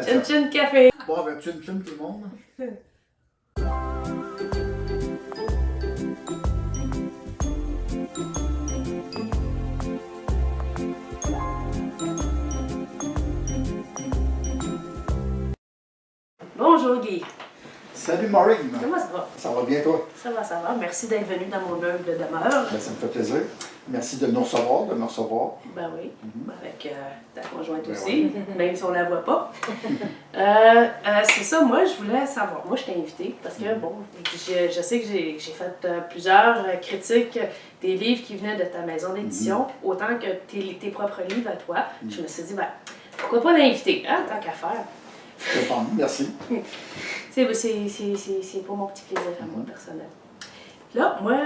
Chin Chin Café. Bon, ben, chin chin tout le monde. Bonjour Guy. Salut Maureen. Comment ça va? Ça va bien toi? Ça va, ça va. Merci d'être venu dans mon humble demeure. Ben, ça me fait plaisir. Merci de nous recevoir, de me recevoir. Ben oui, avec ta conjointe Ben aussi, même si on la voit pas. C'est ça, moi je voulais savoir. Moi je t'ai invité parce que, bon, je sais que j'ai fait plusieurs critiques des livres qui venaient de ta maison d'édition, autant que tes propres livres à toi. Je me suis dit, ben, pourquoi pas l'inviter, hein, tant qu'à faire. C'est fun, merci. C'est pour mon petit plaisir à moi personnel. Là, moi,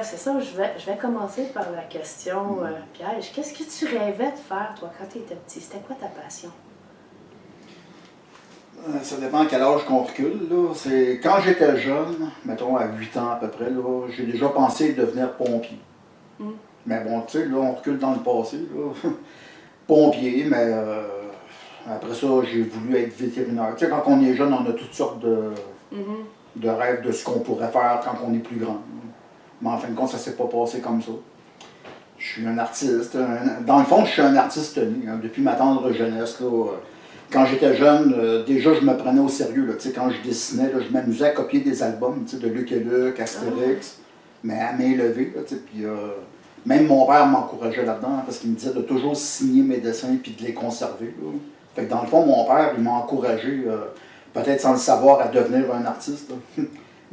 c'est ça, je vais commencer par la question piège. Qu'est-ce que tu rêvais de faire, toi, quand tu étais petit? C'était quoi ta passion? Ça dépend à quel âge qu'on recule. Là. Quand j'étais jeune, mettons à 8 ans à peu près, là, j'ai déjà pensé devenir pompier. Mais bon, tu sais, là, on recule dans le passé. Là. Pompier, mais après ça, j'ai voulu être vétérinaire. Tu sais, quand on est jeune, on a toutes sortes de rêves de ce qu'on pourrait faire quand on est plus grand. Mais en fin de compte, ça ne s'est pas passé comme ça. Je suis un artiste. Dans le fond, je suis un artiste né. Hein, depuis ma tendre jeunesse. Là, quand j'étais jeune, déjà, je me prenais au sérieux. Là, quand je dessinais, là, je m'amusais à copier des albums de Lucky Luke, Astérix, mais à main levée. Là, puis, même mon père m'encourageait là-dedans hein, parce qu'il me disait de toujours signer mes dessins et de les conserver. Là. Fait que dans le fond, mon père, il m'a encouragé, peut-être sans le savoir, à devenir un artiste.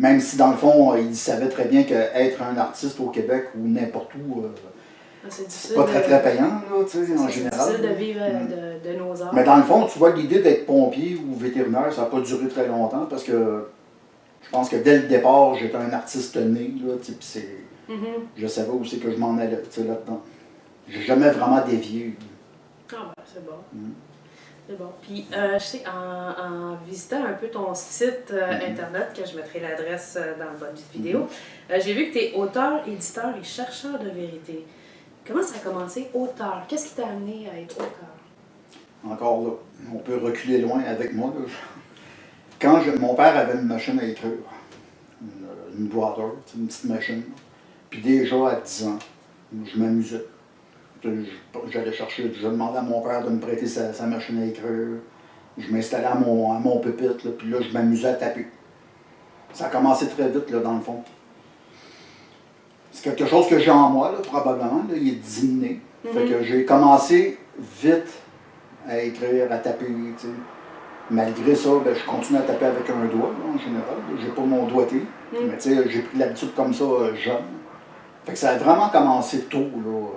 Même si dans le fond, il savait très bien qu'être un artiste au Québec ou n'importe où, c'est pas très payant, là, tu sais, en général. C'est difficile de vivre de nos arts. Mais dans le fond, tu vois, l'idée d'être pompier ou vétérinaire, ça n'a pas duré très longtemps parce que je pense que dès le départ, j'étais un artiste né, là, tu sais, puis c'est... Je savais où c'est que je m'en allais, tu sais, là-dedans. J'ai jamais vraiment dévié. Ah ben, c'est bon. C'est bon. Puis, je sais, en visitant un peu ton site Internet, que je mettrai l'adresse dans le bas de vidéo, j'ai vu que tu es auteur, éditeur et chercheur de vérité. Comment ça a commencé, auteur? Qu'est-ce qui t'a amené à être auteur? Encore là, on peut reculer loin avec moi. Là. Quand mon père avait une machine à écrire, une boîteur, une petite machine, puis déjà à 10 ans, je m'amusais. J'allais chercher, je demandais à mon père de me prêter sa machine à écrire. Je m'installais à mon pupitre, là, puis là, je m'amusais à taper. Ça a commencé très vite, là, dans le fond. C'est quelque chose que j'ai en moi, là, probablement. Là, il est d'inné. Fait que j'ai commencé vite à écrire, à taper, tu sais. Malgré ça, ben, je continue à taper avec un doigt, là, en général. J'ai pas mon doigté. Mais tu sais, j'ai pris l'habitude comme ça, jeune. Fait que ça a vraiment commencé tôt, là,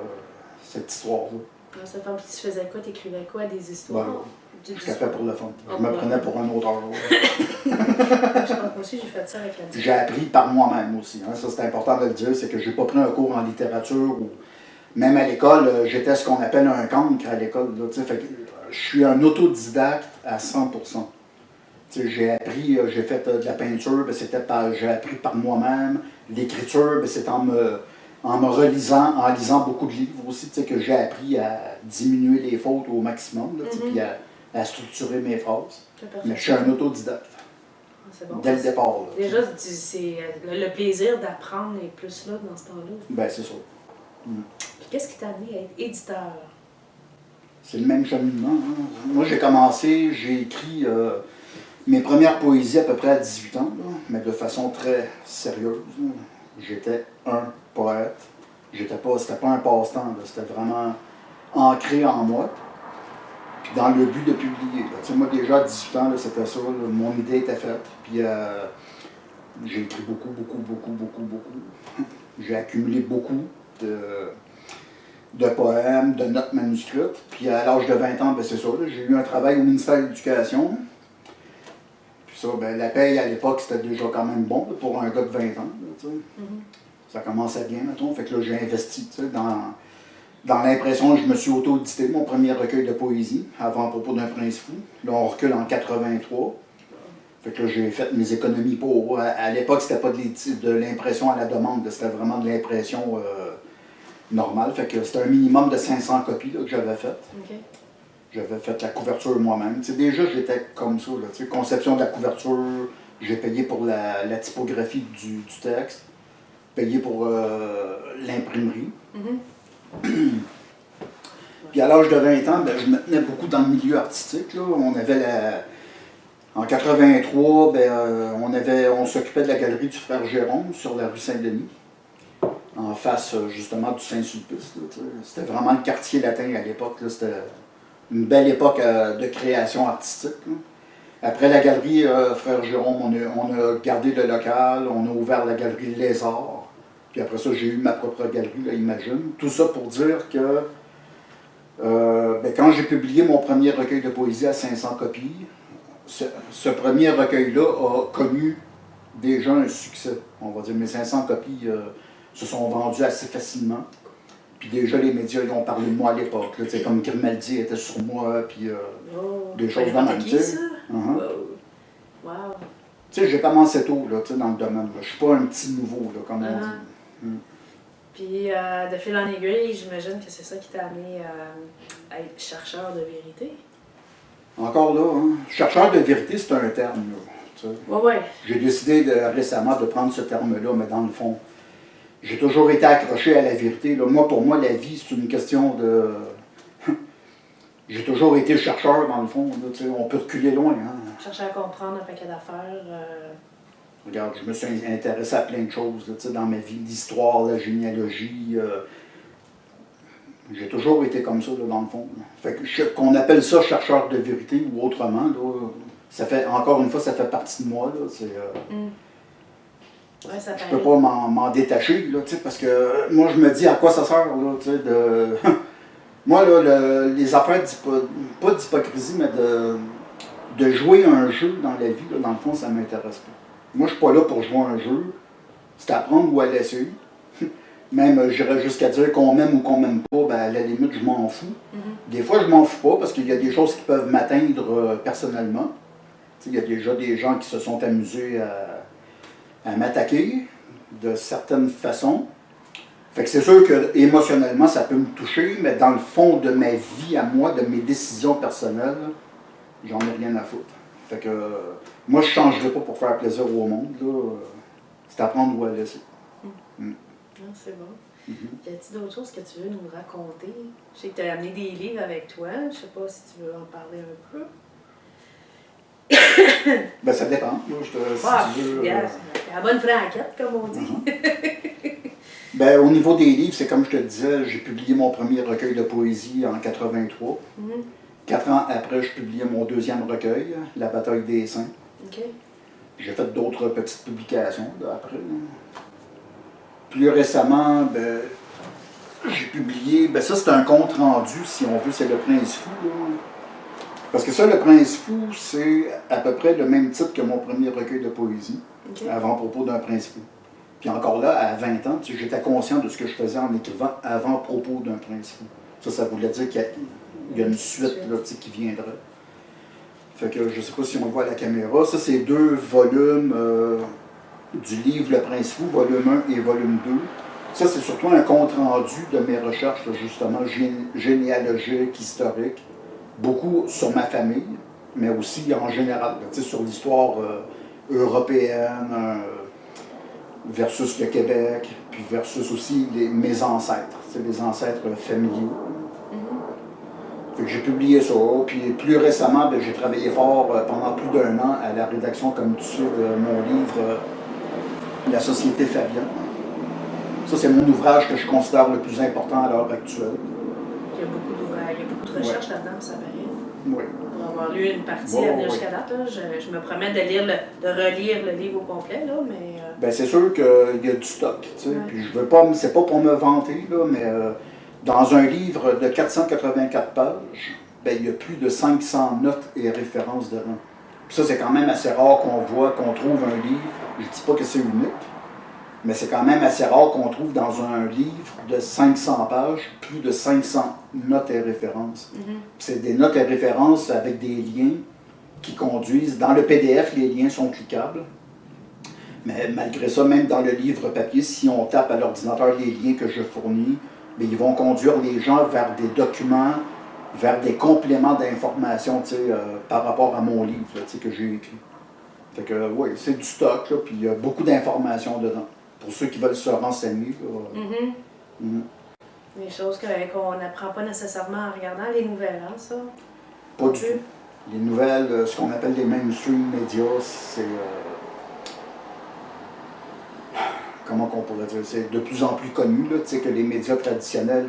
cette histoire-là. Ça fait que tu faisais quoi? T'écrivais quoi? Des histoires? Je tapais pour le fun. Je me prenais pour un auteur. Je pense aussi j'ai fait ça avec la J'ai appris par moi-même aussi. Hein. Ça, c'est important de le dire, c'est que j'ai pas pris un cours en littérature ou même à l'école, j'étais ce qu'on appelle un cancre à l'école. Fait que je suis un autodidacte à 100%. J'ai appris, j'ai fait de la peinture, j'ai appris par moi-même. L'écriture, c'est en me relisant, en lisant beaucoup de livres aussi, que j'ai appris à diminuer les fautes au maximum, là, puis à structurer mes phrases. Mais je suis un autodidacte. Bon. Dès le départ. Là, déjà, c'est le plaisir d'apprendre est plus là dans ce temps-là. Ben, c'est ça. Puis qu'est-ce qui t'a amené à être éditeur? C'est le même cheminement. Hein. Moi, j'ai commencé, j'ai écrit mes premières poésies à peu près à 18 ans, là, mais de façon très sérieuse. Là. J'étais un poète. C'était pas un passe-temps, c'était vraiment ancré en moi. Puis dans le but de publier. Moi, déjà à 18 ans, c'était ça. Là, mon idée était faite. Puis j'ai écrit beaucoup. J'ai accumulé beaucoup de poèmes, de notes manuscrites. Puis à l'âge de 20 ans, c'est ça. J'ai eu un travail au ministère de l'Éducation. Puis ça, la paye à l'époque, c'était déjà quand même bon là, pour un gars de 20 ans. Là, ça commençait bien, mettons. Fait que là, j'ai investi dans l'impression que je me suis auto-édité mon premier recueil de poésie, Avant propos d'un prince fou. Là, on recule en 83. Fait que là, j'ai fait mes économies pour. À l'époque, c'était pas de l'impression à la demande, c'était vraiment de l'impression normale. Fait que c'était un minimum de 500 copies là, que j'avais faites. Okay. J'avais fait la couverture moi-même. Tu sais, déjà, j'étais comme ça. Là, tu sais, conception de la couverture, j'ai payé pour la typographie du texte, payé pour l'imprimerie. Puis à l'âge de 20 ans, ben, je me tenais beaucoup dans le milieu artistique. Là. On avait en 83, ben, on s'occupait de la galerie du Frère Jérôme sur la rue Saint-Denis, en face justement du Saint-Sulpice. C'était vraiment le quartier latin à l'époque. C'était une belle époque de création artistique. Là. Après la galerie Frère Jérôme, on a gardé le local, on a ouvert la galerie Lézard. Puis après ça, j'ai eu ma propre galerie, là, Imagine. Tout ça pour dire que ben, quand j'ai publié mon premier recueil de poésie à 500 copies, ce premier recueil-là a connu déjà un succès. On va dire, mes 500 copies se sont vendues assez facilement. Puis déjà, les médias ils ont parlé de moi à l'époque. Comme Grimaldi était sur moi, puis des choses de même. Wow. Tu sais, j'ai commencé tôt là, dans le domaine. Je suis pas un petit nouveau, là, comme on dit. Puis, de fil en aiguille, j'imagine que c'est ça qui t'a amené à être chercheur de vérité. Encore là, hein? Chercheur de vérité, c'est un terme. Ouais. J'ai décidé récemment de prendre ce terme-là, mais dans le fond, j'ai toujours été accroché à la vérité. Là. Moi, pour moi, la vie, c'est une question de... J'ai toujours été chercheur, dans le fond. Là, on peut reculer loin. Hein? Chercher à comprendre un paquet d'affaires. Regarde, je me suis intéressé à plein de choses là, dans ma vie. L'histoire, la généalogie. J'ai toujours été comme ça, là, dans le fond. Fait que qu'on appelle ça chercheur de vérité ou autrement, là, ça fait, encore une fois, ça fait partie de moi. Là, Ouais, ça je peux pas m'en détacher, là, parce que moi, je me dis à quoi ça sert, là, de... Moi, là, les affaires, pas d'hypocrisie, mais de jouer un jeu dans la vie, là, dans le fond, ça m'intéresse pas. Moi, je suis pas là pour jouer un jeu. C'est à prendre ou à laisser. Même, j'irais jusqu'à dire qu'on m'aime ou qu'on m'aime pas, ben, à la limite, je m'en fous. Des fois, je m'en fous pas parce qu'il y a des choses qui peuvent m'atteindre personnellement. Il y a déjà des gens qui se sont amusés à m'attaquer de certaines façons. Fait que c'est sûr que émotionnellement, ça peut me toucher, mais dans le fond de ma vie à moi, de mes décisions personnelles, j'en ai rien à foutre. Fait que moi, je ne changerais pas pour faire plaisir au monde. C'est à prendre ou à laisser. Non, c'est bon. Y a-t-il d'autres choses que tu veux nous raconter? Je sais que tu as amené des livres avec toi. Je sais pas si tu veux en parler un peu. Ben, ça dépend. Là, si tu veux, la bonne franquette, comme on dit. Ben, au niveau des livres, c'est comme je te disais, j'ai publié mon premier recueil de poésie en 83. 4 ans après, je publiais mon deuxième recueil, La bataille des saints. J'ai fait d'autres petites publications là, après. Plus récemment, ben, j'ai publié, ben ça c'est un compte rendu, si on veut, c'est Le Prince Fou. Là. Parce que ça, Le Prince Fou, c'est à peu près le même titre que mon premier recueil de poésie, Avant-propos d'un prince fou. Puis encore là, à 20 ans, j'étais conscient de ce que je faisais en écrivant Avant-propos d'un prince fou. Ça voulait dire qu'il y a une suite là, qui viendrait. Fait que je ne sais pas si on le voit à la caméra. Ça, c'est 2 volumes du livre Le Prince Fou, volume 1 et volume 2. Ça, c'est surtout un compte-rendu de mes recherches, là, justement, généalogiques, historiques. Beaucoup sur ma famille, mais aussi en général, là, sur l'histoire européenne versus le Québec, puis versus aussi mes ancêtres, les ancêtres familiaux. Fait que j'ai publié ça, puis plus récemment, ben, j'ai travaillé fort pendant plus d'1 an à la rédaction, comme tu sais, de mon livre La Société Fabienne. Ça, c'est mon ouvrage que je considère le plus important à l'heure actuelle. Il y a beaucoup d'ouvrages, il y a beaucoup de recherches là-dedans, ça paraît. Oui. Pour avoir lu une partie à venir jusqu'à date, là, je me promets de relire le livre au complet, là, mais... Ben, c'est sûr qu'il y a du stock, tu sais, puis je veux pas, c'est pas pour me vanter, là, mais dans un livre de 484 pages, ben, il y a plus de 500 notes et références dedans. Puis ça, c'est quand même assez rare qu'on trouve un livre, je dis pas que c'est unique, mais c'est quand même assez rare qu'on trouve dans un livre de 500 pages plus de 500 notes et références. C'est des notes et références avec des liens qui conduisent. Dans le PDF, les liens sont cliquables. Mais malgré ça, même dans le livre papier, si on tape à l'ordinateur les liens que je fournis, bien, ils vont conduire les gens vers des documents vers des compléments d'informations par rapport à mon livre là, que j'ai écrit. Fait que oui, c'est du stock, là, puis il y a beaucoup d'informations dedans. Pour ceux qui veulent se renseigner. Des choses qu'on n'apprend pas nécessairement en regardant les nouvelles, hein, ça? Pas du tout. Les nouvelles, ce qu'on appelle les mainstream médias, c'est... comment qu'on pourrait dire? C'est de plus en plus connu, là, que les médias traditionnels...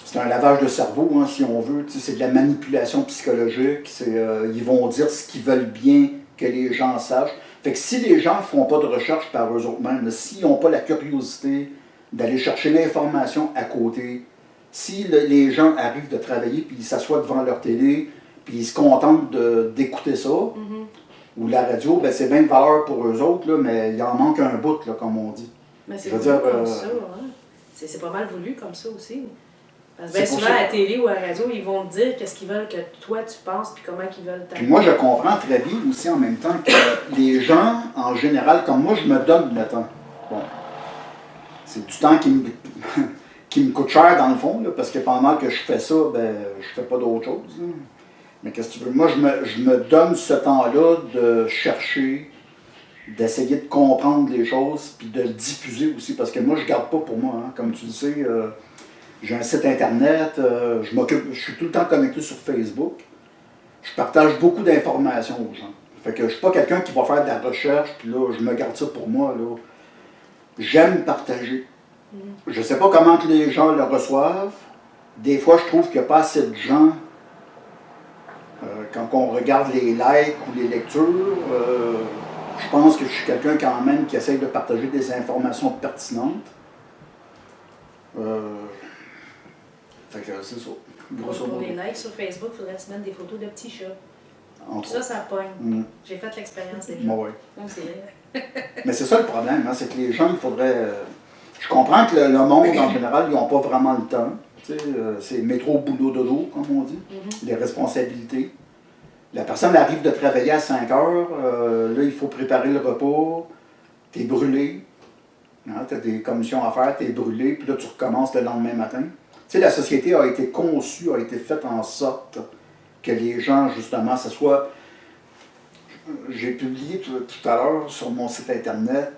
c'est un lavage de cerveau, hein, si on veut. C'est de la manipulation psychologique. Ils vont dire ce qu'ils veulent bien que les gens sachent. Fait que si les gens ne font pas de recherche par eux-mêmes, s'ils n'ont pas la curiosité d'aller chercher l'information à côté, si les gens arrivent de travailler puis ils s'assoient devant leur télé puis ils se contentent d'écouter ça, ou la radio, ben c'est bien de valeur pour eux autres, là, mais il en manque un bout, là, comme on dit. Mais c'est voulu comme ça, hein? C'est pas mal voulu comme ça aussi. Parce que bien souvent, à la télé ou à la radio, ils vont te dire qu'est-ce qu'ils veulent que toi tu penses puis comment ils veulent Puis moi, je comprends très bien aussi en même temps que les gens, en général, comme moi, je me donne le temps. Bon, c'est du temps qui me coûte cher dans le fond, là, parce que pendant que je fais ça, ben, je fais pas d'autre chose. Là. Mais qu'est-ce que tu veux? Moi, je me donne ce temps-là de chercher, d'essayer de comprendre les choses, puis de le diffuser aussi, parce que moi, je garde pas pour moi. Hein. Comme tu le sais, j'ai un site internet, je suis tout le temps connecté sur Facebook. Je partage beaucoup d'informations aux gens. Fait que je suis pas quelqu'un qui va faire de la recherche, puis là, je me garde ça pour moi. Là. J'aime partager. Je sais pas comment que les gens le reçoivent. Des fois, je trouve qu'il n'y a pas assez de gens, quand on regarde les likes ou les lectures, je pense que je suis quelqu'un quand même qui essaye de partager des informations pertinentes. Fait que c'est ça. Pour les likes sur Facebook, il faudrait que tu mettes des photos de petits chats. Ça pogne. J'ai fait l'expérience déjà. Ouais. Donc c'est vrai. Mais c'est ça le problème, hein, c'est que les gens, il faudrait... je comprends que le monde, en général, ils n'ont pas vraiment le temps. C'est métro, boulot, dodo, comme on dit. Les responsabilités. La personne arrive de travailler à 5 heures, là, il faut préparer le repas, t'es brûlé, hein, t'as des commissions à faire, t'es brûlé, puis là, tu recommences le lendemain matin. Tu sais, la société a été conçue, a été faite en sorte que les gens, justement, ce soit... J'ai publié tout à l'heure sur mon site internet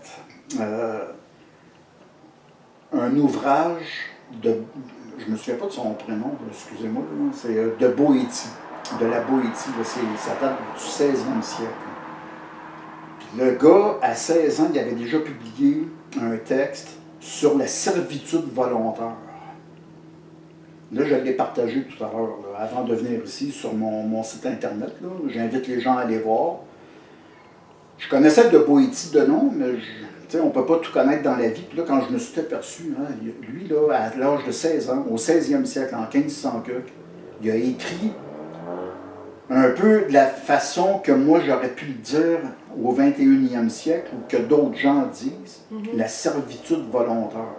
un ouvrage de... Je ne me souviens pas de son prénom, excusez-moi, c'est de Boétie, de la Boétie, ça date du 16e siècle. Puis le gars, à 16 ans, il avait déjà publié un texte sur la servitude volontaire. Là, je l'ai partagé tout à l'heure, avant de venir ici, sur mon site internet. J'invite les gens à aller voir. Je connaissais de Boétie de nom, mais on ne peut pas tout connaître dans la vie. Puis là, quand je me suis aperçu, hein, lui, là, à l'âge de 16 ans, au 16e siècle, en 1500, il a écrit un peu de la façon que moi j'aurais pu le dire au 21e siècle, ou que d'autres gens disent, la servitude volontaire.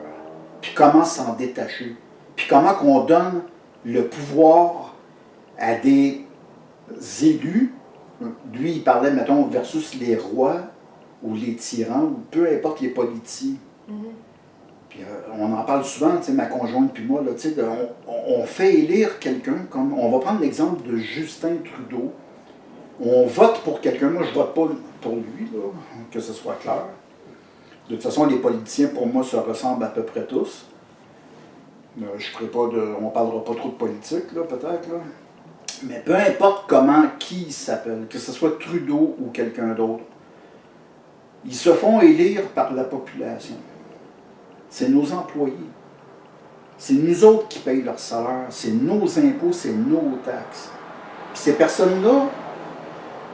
Puis comment s'en détacher. Puis comment qu'on donne le pouvoir à des élus. Lui, il parlait, mettons, versus les rois ou les tyrans, ou peu importe les politiciens. Puis on en parle souvent, ma conjointe puis moi, là, on fait élire quelqu'un, comme on va prendre l'exemple de Justin Trudeau. On vote pour quelqu'un, moi je vote pas pour lui, là, que ce soit clair. De toute façon, les politiciens, pour moi, se ressemblent à peu près tous. Je ferai pas on parlera pas trop de politique, là, peut-être, là. Mais peu importe qui il s'appelle, que ce soit Trudeau ou quelqu'un d'autre, ils se font élire par la population. C'est nos employés. C'est nous autres qui payent leur salaire. C'est nos impôts, c'est nos taxes. Puis ces personnes-là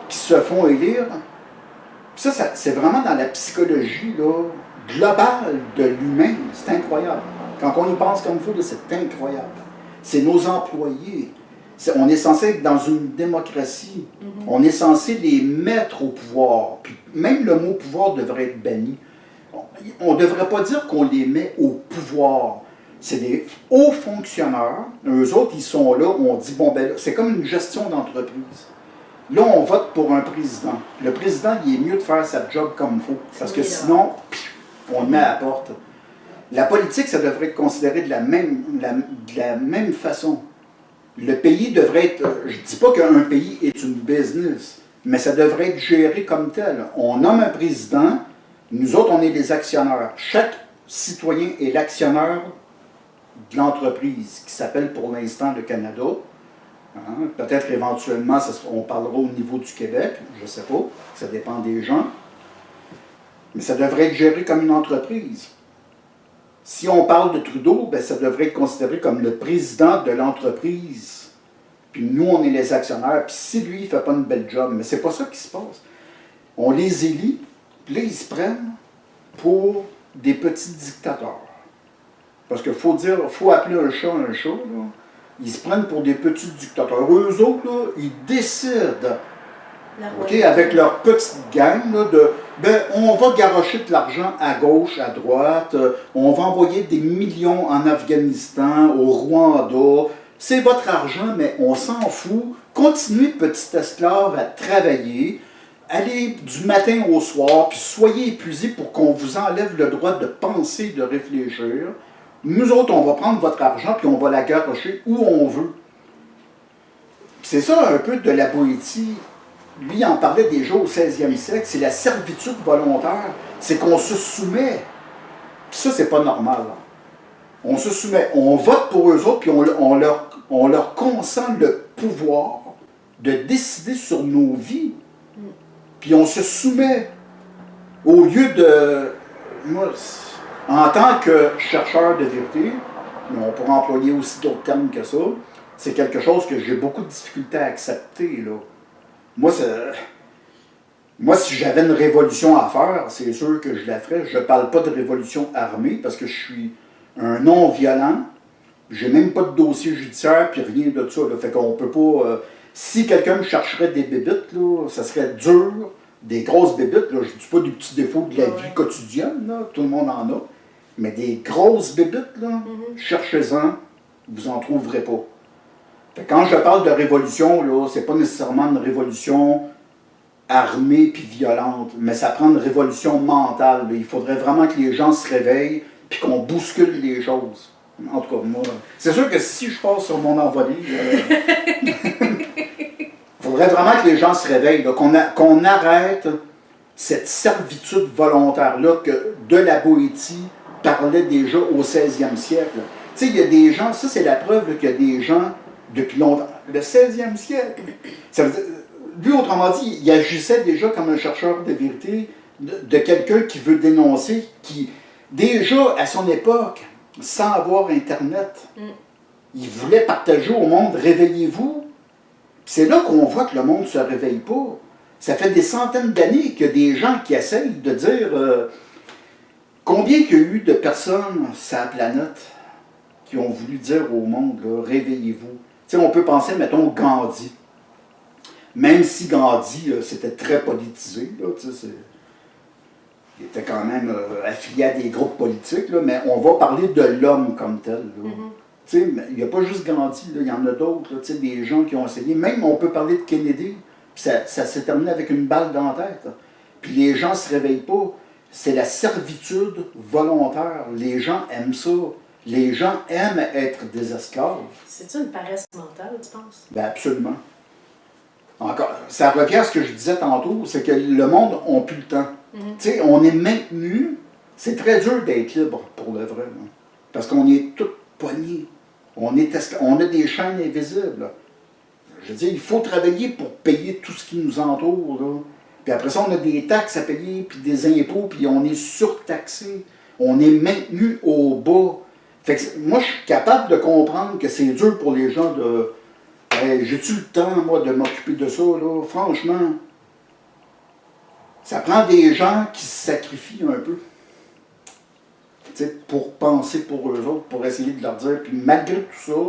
qui se font élire, ça c'est vraiment dans la psychologie là, globale de l'humain. C'est incroyable. Quand on y pense comme il faut, c'est incroyable. C'est nos employés. On est censé être dans une démocratie. On est censé les mettre au pouvoir. Puis même le mot pouvoir devrait être banni. On ne devrait pas dire qu'on les met au pouvoir. C'est des hauts fonctionnaires. Eux autres, ils sont là. On dit, bon, ben, c'est comme une gestion d'entreprise. Là, on vote pour un président. Le président, il est mieux de faire sa job comme il faut. Parce que sinon, on le met à la porte. La politique, ça devrait être considéré de la même façon. Le pays devrait être, je ne dis pas qu'un pays est une business, mais ça devrait être géré comme tel. On nomme un président, nous autres, on est des actionnaires. Chaque citoyen est l'actionnaire de l'entreprise qui s'appelle pour l'instant le Canada. Hein? Peut-être éventuellement, on parlera au niveau du Québec, je ne sais pas, ça dépend des gens. Mais ça devrait être géré comme une entreprise. Si on parle de Trudeau, ben ça devrait être considéré comme le président de l'entreprise. Puis nous, on est les actionnaires. Puis si lui, il ne fait pas une belle job, mais c'est pas ça qui se passe. On les élit, puis là, ils se prennent pour des petits dictateurs. Parce qu'il faut appeler un chat, là. Ils se prennent pour des petits dictateurs. Eux autres, là, ils décident, okay, avec leur petite gang, là, on va garrocher de l'argent à gauche, à droite, on va envoyer des millions en Afghanistan, au Rwanda. C'est votre argent, mais on s'en fout. Continuez, petit esclave, à travailler. Allez du matin au soir, puis soyez épuisés pour qu'on vous enlève le droit de penser, de réfléchir. Nous autres, on va prendre votre argent, puis on va la garrocher où on veut. C'est ça un peu de la Boétie. Lui, il en parlait déjà au 16e siècle, c'est la servitude volontaire, c'est qu'on se soumet. Puis ça, c'est pas normal. On se soumet, on vote pour eux autres, puis on leur consent le pouvoir de décider sur nos vies. Puis on se soumet. Au lieu de... Moi, en tant que chercheur de vérité, mais on pourrait employer aussi d'autres termes que ça, c'est quelque chose que j'ai beaucoup de difficulté à accepter, là. Moi, si j'avais une révolution à faire, c'est sûr que je la ferais. Je ne parle pas de révolution armée parce que je suis un non-violent. J'ai même pas de dossier judiciaire puis rien de ça. Là. Fait qu'on peut pas... si quelqu'un me chercherait des bébites, là, ça serait dur. Des grosses bébites, là, je ne dis pas des petits défauts de la vie quotidienne, là, tout le monde en a. Mais des grosses bébites, là, cherchez-en, vous n'en trouverez pas. Fait que quand je parle de révolution, là, c'est pas nécessairement une révolution armée puis violente, mais ça prend une révolution mentale. Là. Il faudrait vraiment que les gens se réveillent puis qu'on bouscule les choses. En tout cas, moi, c'est sûr que si je passe sur mon envolée, il faudrait vraiment que les gens se réveillent, qu'on arrête cette servitude volontaire-là que de la Boétie parlait déjà au 16e siècle. Tu sais, il y a des gens, ça c'est la preuve qu'il y a des gens depuis longtemps, le 16e siècle. Ça veut dire, lui, autrement dit, il agissait déjà comme un chercheur de vérité, de quelqu'un qui veut dénoncer, qui, déjà à son époque, sans avoir Internet, il voulait partager au monde, réveillez-vous. C'est là qu'on voit que le monde ne se réveille pas. Ça fait des centaines d'années qu'il y a des gens qui essayent de dire combien il y a eu de personnes sur la planète qui ont voulu dire au monde, là, réveillez-vous. Tu sais, on peut penser, mettons, Gandhi. Même si Gandhi, c'était très politisé, là, tu sais, il était quand même affilié à des groupes politiques, là, mais on va parler de l'homme comme tel. Là. Tu sais, il n'y a pas juste Gandhi, là, il y en a d'autres, tu sais, des gens qui ont essayé. Même on peut parler de Kennedy, ça s'est terminé avec une balle dans la tête. Là. Puis les gens ne se réveillent pas. C'est la servitude volontaire. Les gens aiment ça. Les gens aiment être des esclaves. C'est-tu une paresse mentale, tu penses? Bien, absolument. Encore, ça revient à ce que je disais tantôt, c'est que le monde n'a plus le temps. Tu sais, on est maintenu. C'est très dur d'être libre, pour le vrai. Là. Parce qu'on est tous poignés. On a des chaînes invisibles. Là. Je veux dire, il faut travailler pour payer tout ce qui nous entoure. Là. Puis après ça, on a des taxes à payer, puis des impôts, puis on est surtaxé. On est maintenu au bas. Fait que moi, je suis capable de comprendre que c'est dur pour les gens de... Hey, j'ai-tu le temps, moi, de m'occuper de ça, là? Franchement, ça prend des gens qui se sacrifient un peu. Tu sais, pour penser pour eux autres, pour essayer de leur dire. Puis malgré tout ça,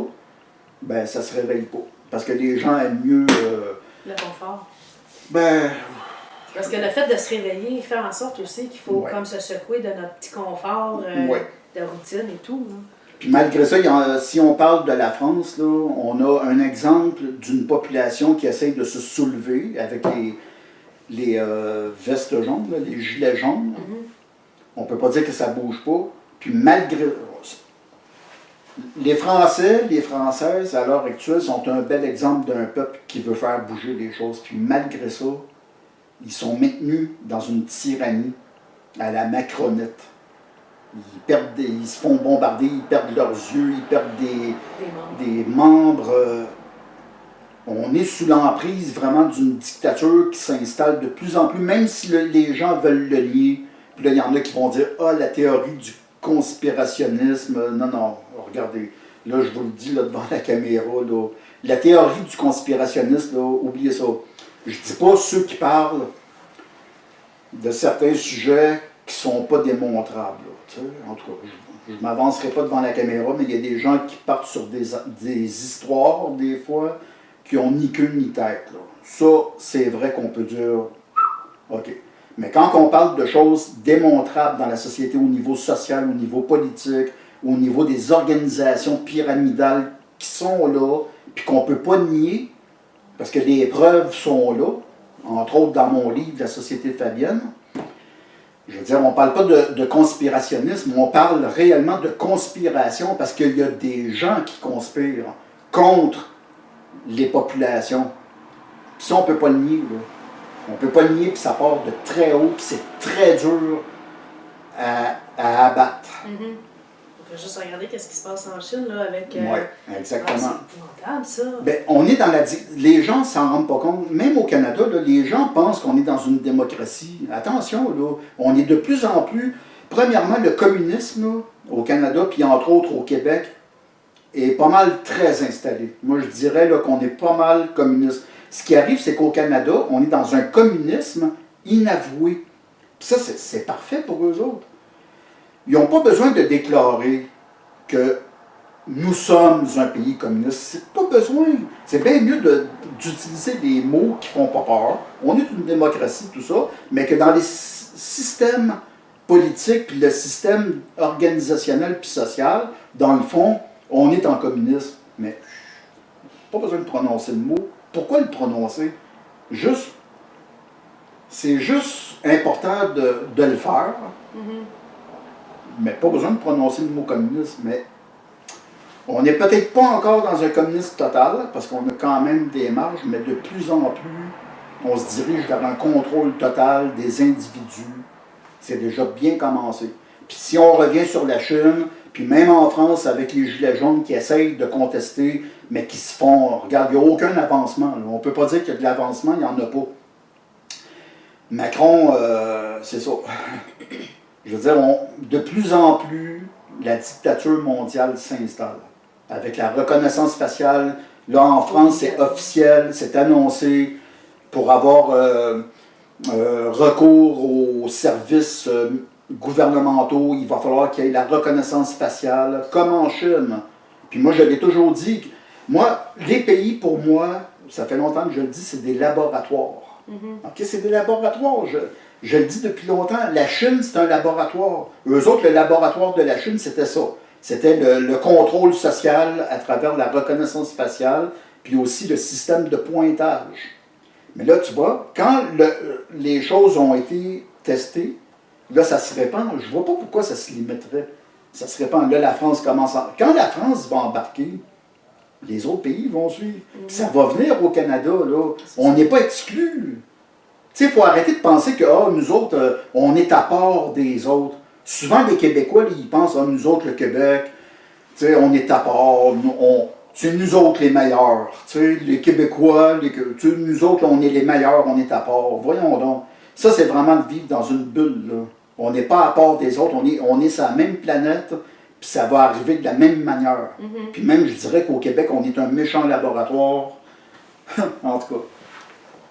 ben, ça se réveille pas. Parce que les gens aiment mieux... le confort. Ben... Parce que le fait de se réveiller fait en sorte aussi qu'il faut comme se secouer de notre petit confort de routine et tout. Là. Puis malgré ça, si on parle de la France, là, on a un exemple d'une population qui essaye de se soulever avec les vestes jaunes, là, les gilets jaunes. On ne peut pas dire que ça ne bouge pas. Puis malgré... Les Français, les Françaises, à l'heure actuelle, sont un bel exemple d'un peuple qui veut faire bouger les choses. Puis malgré ça, ils sont maintenus dans une tyrannie à la macronite. Ils se font bombarder, ils perdent leurs yeux, ils perdent des membres. On est sous l'emprise vraiment d'une dictature qui s'installe de plus en plus, même si les gens veulent le nier. Puis là, il y en a qui vont dire « Ah, la théorie du conspirationnisme. » Non, non, regardez. Là, je vous le dis là, devant la caméra. Là, la théorie du conspirationnisme, là, oubliez ça. Je ne dis pas ceux qui parlent de certains sujets qui ne sont pas démontrables. Là, en tout cas, je ne m'avancerai pas devant la caméra, mais il y a des gens qui partent sur des histoires, des fois, qui n'ont ni queue ni tête. Là. Ça, c'est vrai qu'on peut dire OK. Mais quand on parle de choses démontrables dans la société au niveau social, au niveau politique, au niveau des organisations pyramidales qui sont là, puis qu'on ne peut pas nier, parce que les preuves sont là, entre autres dans mon livre La Société Fabienne, je veux dire, on ne parle pas de conspirationnisme, on parle réellement de conspiration parce qu'il y a des gens qui conspirent contre les populations. Puis ça, on ne peut pas le nier. Là. On ne peut pas le nier, puis ça part de très haut, puis c'est très dur à abattre. Mm-hmm. On peut juste regarder ce qui se passe en Chine là, avec... Oui, exactement. C'est épouvantable, ça. Ben, on est dans la... Les gens ne s'en rendent pas compte. Même au Canada, là, les gens pensent qu'on est dans une démocratie. Attention, là, on est de plus en plus... Premièrement, le communisme là, au Canada, puis entre autres au Québec, est pas mal très installé. Moi, je dirais là, qu'on est pas mal communiste. Ce qui arrive, c'est qu'au Canada, on est dans un communisme inavoué. Puis ça, c'est parfait pour eux autres. Ils n'ont pas besoin de déclarer que nous sommes un pays communiste. C'est pas besoin. C'est bien mieux d'utiliser des mots qui font pas peur. On est une démocratie, tout ça, mais que dans les systèmes politiques, puis le système organisationnel puis social, dans le fond, on est en communisme. Mais pas besoin de prononcer le mot. Pourquoi le prononcer? C'est juste important de le faire. Mm-hmm. Mais pas besoin de prononcer le mot communisme. Mais on n'est peut-être pas encore dans un communisme total, parce qu'on a quand même des marges, mais de plus en plus, on se dirige vers un contrôle total des individus. C'est déjà bien commencé. Puis si on revient sur la Chine, puis même en France, avec les gilets jaunes qui essayent de contester, mais qui se font... Regarde, il n'y a aucun avancement. Là. On ne peut pas dire qu'il y a de l'avancement, il n'y en a pas. Macron, c'est ça. Je veux dire, de plus en plus, la dictature mondiale s'installe. Avec la reconnaissance faciale, là en France, c'est officiel, c'est annoncé pour avoir recours aux services gouvernementaux. Il va falloir qu'il y ait la reconnaissance faciale, comme en Chine. Puis moi, je l'ai toujours dit. Moi, les pays, pour moi, ça fait longtemps que je le dis, c'est des laboratoires. Mm-hmm. OK, c'est des laboratoires. Je le dis depuis longtemps, la Chine, c'est un laboratoire. Eux autres, le laboratoire de la Chine, c'était ça. C'était le contrôle social à travers la reconnaissance faciale, puis aussi le système de pointage. Mais là, tu vois, quand les choses ont été testées, là, ça se répand. Je ne vois pas pourquoi ça se limiterait. Ça se répand. Là, la France commence à... Quand la France va embarquer, les autres pays vont suivre. Puis ça va venir au Canada, là. On n'est pas exclus. Tu sais, il faut arrêter de penser que nous autres, on est à part des autres. Souvent, les Québécois, là, ils pensent, nous autres, le Québec, tu sais, on est à part, c'est nous autres les meilleurs. Tu sais, les Québécois, nous autres, on est les meilleurs, on est à part. Voyons donc. Ça, c'est vraiment de vivre dans une bulle, là. On n'est pas à part des autres, on est sur la même planète, puis ça va arriver de la même manière. Mm-hmm. Puis même, je dirais qu'au Québec, on est un méchant laboratoire. En tout cas.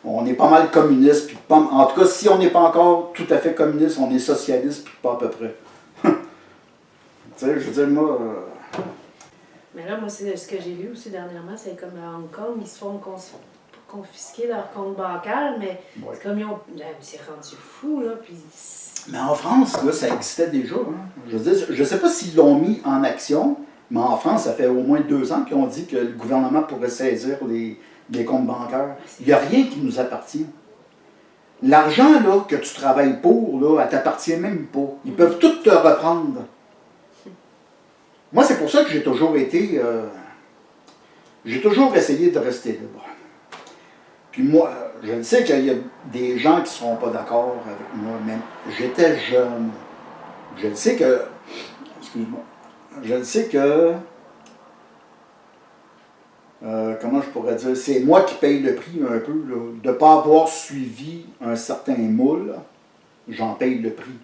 On est pas mal communiste, puis pas, en tout cas, si on n'est pas encore tout à fait communiste, on est socialiste, puis pas à peu près. Tu sais, je veux dire, moi... Mais là, moi, c'est ce que j'ai vu aussi dernièrement, c'est comme à Hong Kong, ils se font confisquer leur compte bancaire, mais ouais. C'est comme ils ont... C'est rendu fou, là, puis... Mais en France, là, ça existait déjà. Hein. Je veux dire, je sais pas s'ils l'ont mis en action, mais en France, ça fait au moins 2 ans qu'ils ont dit que le gouvernement pourrait saisir les comptes bancaires. Il n'y a rien qui nous appartient. L'argent là, que tu travailles pour, là, elle ne t'appartient même pas. Ils peuvent tout te reprendre. Moi, c'est pour ça que j'ai toujours été... j'ai toujours essayé de rester libre. Puis moi, je le sais qu'il y a des gens qui ne seront pas d'accord avec moi, mais j'étais jeune. Je le sais que... Excuse-moi. Je le sais que... comment je pourrais dire? C'est moi qui paye le prix un peu, là, de ne pas avoir suivi un certain moule. J'en paye le prix.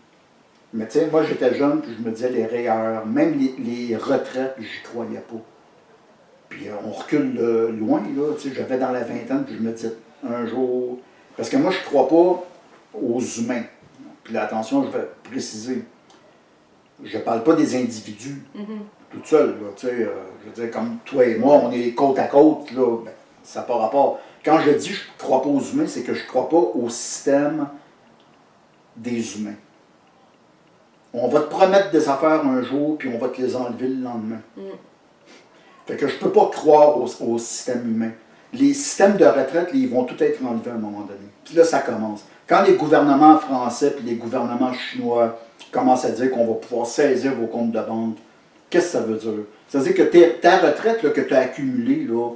Mais tu sais, moi j'étais jeune, puis je me disais les REER, même les retraites, j'y croyais pas. Puis on recule loin, là, tu sais, j'avais dans la vingtaine, puis je me disais un jour... Parce que moi je crois pas aux humains. Puis là, attention, je vais préciser. Je parle pas des individus, tout seul, là, tu sais, je veux dire, comme toi et moi, on est côte à côte, là, ben, ça n'a pas rapport. Quand je dis je ne crois pas aux humains, c'est que je ne crois pas au système des humains. On va te promettre des affaires un jour, puis on va te les enlever le lendemain. Fait que je ne peux pas croire au système humain. Les systèmes de retraite, ils vont tout être enlevés à un moment donné. Puis là, ça commence. Quand les gouvernements français et les gouvernements chinois commencent à dire qu'on va pouvoir saisir vos comptes de banque, qu'est-ce que ça veut dire? Ça veut dire que ta retraite là, que tu as accumulée, là,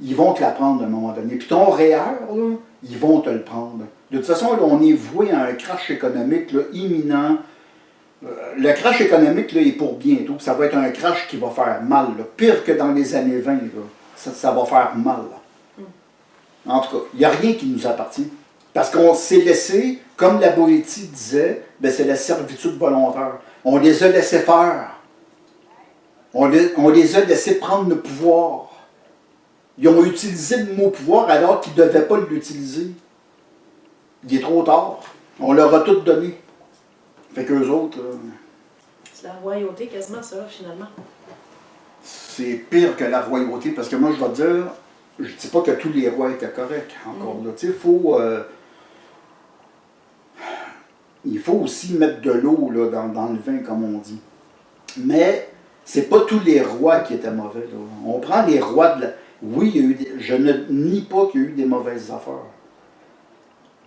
ils vont te la prendre à un moment donné. Puis ton REER, là, ils vont te le prendre. De toute façon, là, on est voué à un crash économique là, imminent. Le crash économique là, est pour bientôt. Ça va être un crash qui va faire mal. Là. Pire que dans les années 20. Là. Ça va faire mal. Là. En tout cas, il n'y a rien qui nous appartient. Parce qu'on s'est laissé, comme la Boétie disait, ben c'est la servitude volontaire. On les a laissés faire. On les a laissés prendre le pouvoir. Ils ont utilisé le mot pouvoir alors qu'ils ne devaient pas l'utiliser. Il est trop tard. On leur a tout donné. Fait qu'eux autres... c'est la royauté quasiment ça, finalement. C'est pire que la royauté, parce que moi, je vais te dire, je ne dis pas que tous les rois étaient corrects, encore là. Tu sais, il faut aussi mettre de l'eau là, dans le vin, comme on dit. Mais c'est pas tous les rois qui étaient mauvais. Là. On prend les rois de la... Oui, il y a eu je ne nie pas qu'il y a eu des mauvaises affaires.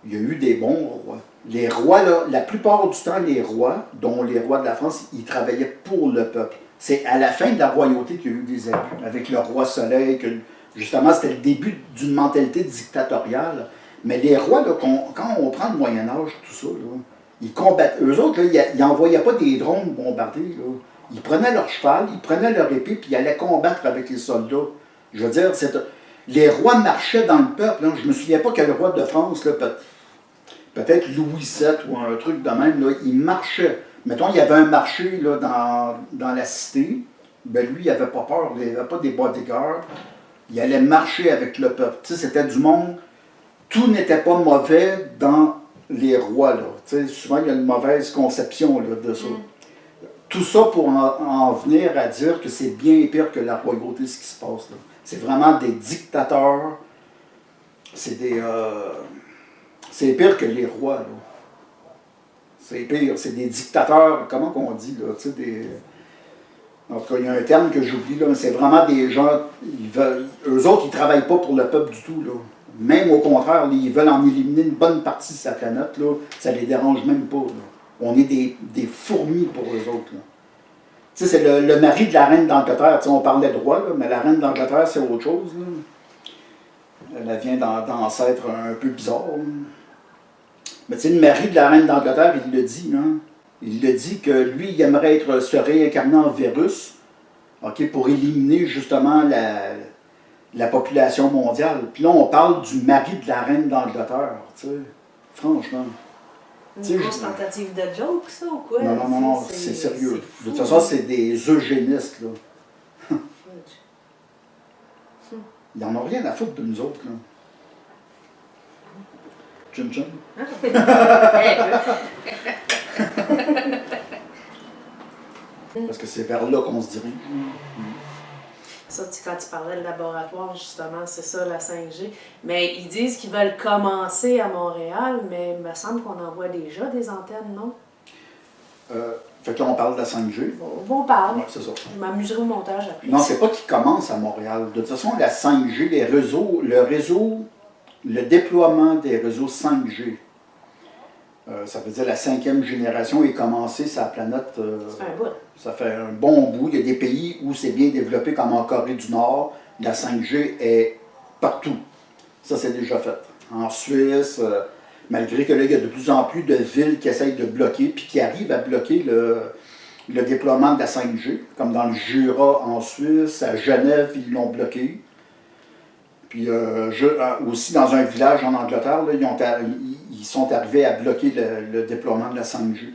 Il y a eu des bons rois. Les rois, là, la plupart du temps, les rois, dont les rois de la France, ils travaillaient pour le peuple. C'est à la fin de la royauté qu'il y a eu des abus. Avec le roi Soleil, que justement, c'était le début d'une mentalité dictatoriale. Mais les rois, là, quand on prend le Moyen-Âge, tout ça, là, ils combattent. Eux autres, là, ils n'envoyaient pas des drones bombarder. Là. Ils prenaient leur cheval, ils prenaient leur épée, puis ils allaient combattre avec les soldats. Je veux dire, les rois marchaient dans le peuple. Là. Je ne me souviens pas quel roi de France, là, peut-être Louis VII ou un truc de même, là, il marchait. Mettons, il y avait un marché là, dans la cité. Ben lui, il n'avait pas peur, il n'avait pas des bodyguards. Il allait marcher avec le peuple. Tu sais, c'était du monde. Tout n'était pas mauvais dans les rois. Là. Tu sais, souvent, il y a une mauvaise conception là, de ça. Tout ça pour en venir à dire que c'est bien pire que la royauté, ce qui se passe là. C'est vraiment des dictateurs. C'est des... c'est pire que les rois, là. C'est pire, c'est des dictateurs, comment on dit, là, tu sais, des... En tout cas, il y a un terme que j'oublie, là, mais c'est vraiment des gens, eux autres, ils ne travaillent pas pour le peuple du tout, là. Même au contraire, ils veulent en éliminer une bonne partie de sa planète, là, ça ne les dérange même pas, là. On est des fourmis pour eux autres, là. Tu sais, c'est le mari de la reine d'Angleterre, tu sais, on parlait de roi, là, mais la reine d'Angleterre, c'est autre chose, là. Elle vient d'ancêtres un peu bizarres. Mais tu sais, le mari de la reine d'Angleterre, il le dit, hein? Il le dit que lui, il aimerait se réincarner en virus, okay, pour éliminer justement la population mondiale. Puis là, on parle du mari de la reine d'Angleterre, tu sais. Franchement. Une grosse tentative de joke, ça, ou quoi? Non, c'est sérieux. De toute façon, c'est des eugénistes, là. Ils n'en ont rien à foutre de nous autres, là. Chum chum. Parce que c'est vers là qu'on se dirige. Ça, quand tu parlais de laboratoire, justement, c'est ça, la 5G. Mais ils disent qu'ils veulent commencer à Montréal, mais il me semble qu'on en voit déjà des antennes, non? Fait que là, on parle de la 5G. On parle. Ouais, c'est ça. Je m'amuserai au montage après. Non, c'est pas qu'ils commencent à Montréal. De toute façon, la 5G, le déploiement des réseaux 5G, Ça veut dire la 5e génération est commencée sur la planète. Ça fait un bout. Ça fait un bon bout. Il y a des pays où c'est bien développé, comme en Corée du Nord. La 5G est partout. Ça, c'est déjà fait. En Suisse, malgré que là, il y a de plus en plus de villes qui essayent de bloquer, puis qui arrivent à bloquer le déploiement de la 5G, comme dans le Jura en Suisse, à Genève, ils l'ont bloqué. Puis aussi dans un village en Angleterre, là, ils sont arrivés à bloquer le déploiement de la 5G.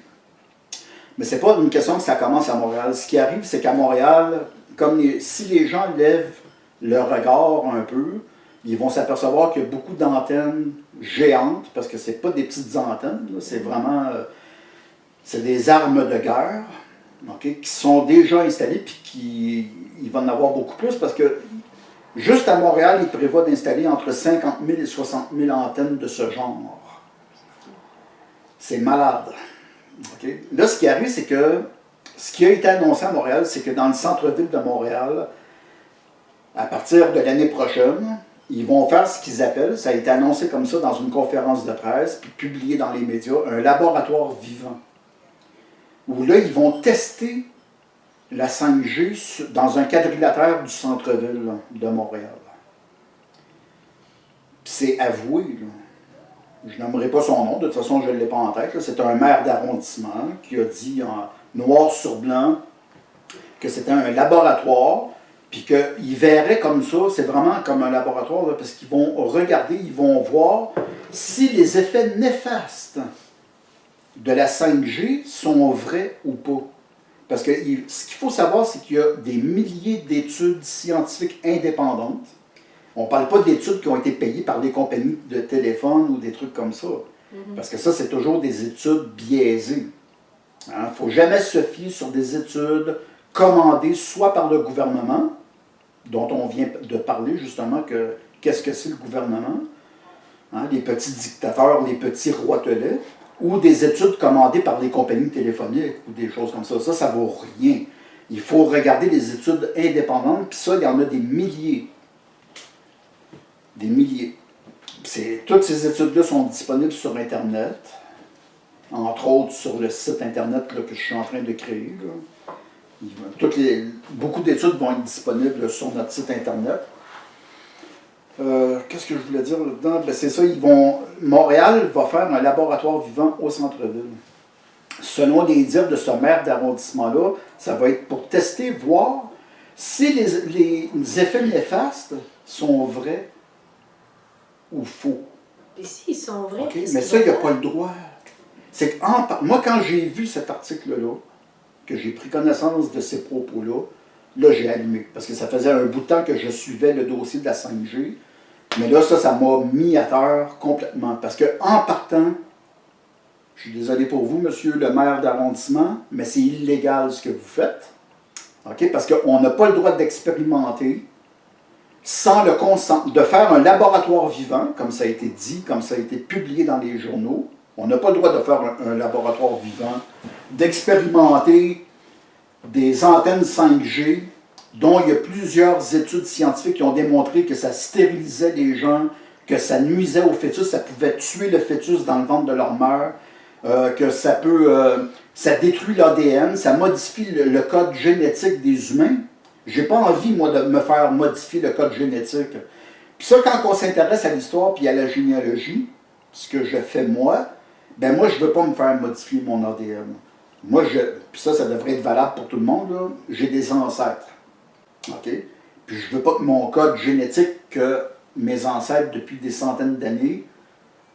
Mais c'est pas une question que ça commence à Montréal. Ce qui arrive, c'est qu'à Montréal, si les gens lèvent le regard un peu, ils vont s'apercevoir qu'il y a beaucoup d'antennes géantes, parce que c'est pas des petites antennes, c'est vraiment c'est des armes de guerre, okay, qui sont déjà installées, puis il va en avoir beaucoup plus, parce que juste à Montréal, ils prévoient d'installer entre 50 000 et 60 000 antennes de ce genre. C'est malade. Okay? Là, ce qui arrive, c'est que ce qui a été annoncé à Montréal, c'est que dans le centre-ville de Montréal, à partir de l'année prochaine, ils vont faire ce qu'ils appellent, ça a été annoncé comme ça dans une conférence de presse, puis publié dans les médias, un laboratoire vivant. Où là, ils vont tester la 5G dans un quadrilatère du centre-ville de Montréal. C'est avoué, là. Je n'aimerais pas son nom, de toute façon je ne l'ai pas en tête. C'est un maire d'arrondissement qui a dit en noir sur blanc que c'était un laboratoire, puis qu'ils verraient comme ça, c'est vraiment comme un laboratoire, là, parce qu'ils vont regarder, ils vont voir si les effets néfastes de la 5G sont vrais ou pas. Parce que ce qu'il faut savoir, c'est qu'il y a des milliers d'études scientifiques indépendantes. On ne parle pas d'études qui ont été payées par les compagnies de téléphone ou des trucs comme ça. Parce que ça, c'est toujours des études biaisées. Il ne faut jamais se fier sur des études commandées soit par le gouvernement, dont on vient de parler justement, qu'est-ce que c'est le gouvernement, hein, les petits dictateurs, les petits roitelets, ou des études commandées par les compagnies téléphoniques ou des choses comme ça. Ça ne vaut rien. Il faut regarder les études indépendantes, puis ça, il y en a des milliers. Des milliers. Toutes ces études-là sont disponibles sur Internet, entre autres sur le site Internet là, que je suis en train de créer. Beaucoup d'études vont être disponibles sur notre site Internet. Qu'est-ce que je voulais dire là-dedans? Ben, c'est ça, Montréal va faire un laboratoire vivant au centre-ville. Selon les dires de ce maire d'arrondissement-là, ça va être pour tester, voir si les effets néfastes sont vrais ou faux. Et s'ils sont vrais, Okay? Mais ça, il n'y a pas le droit. C'est moi, quand j'ai vu cet article-là, que j'ai pris connaissance de ces propos-là, là, j'ai allumé. Parce que ça faisait un bout de temps que je suivais le dossier de la 5G. Mais là, ça m'a mis à terre complètement. Parce qu'en partant, je suis désolé pour vous, monsieur le maire d'arrondissement, mais c'est illégal ce que vous faites. Okay? Parce qu'on n'a pas le droit d'expérimenter sans le consentement, de faire un laboratoire vivant, comme ça a été dit, comme ça a été publié dans les journaux. On n'a pas le droit de faire un laboratoire vivant, d'expérimenter des antennes 5G, dont il y a plusieurs études scientifiques qui ont démontré que ça stérilisait les gens, que ça nuisait au fœtus, ça pouvait tuer le fœtus dans le ventre de leur mère, que ça détruit l'ADN, ça modifie le code génétique des humains. J'ai pas envie, moi, de me faire modifier le code génétique. Puis ça, quand on s'intéresse à l'histoire puis à la généalogie, ce que je fais moi, ben moi, je veux pas me faire modifier mon ADN. Moi, puis ça devrait être valable pour tout le monde, là. J'ai des ancêtres. OK? Puis je veux pas que mon code génétique, que mes ancêtres, depuis des centaines d'années,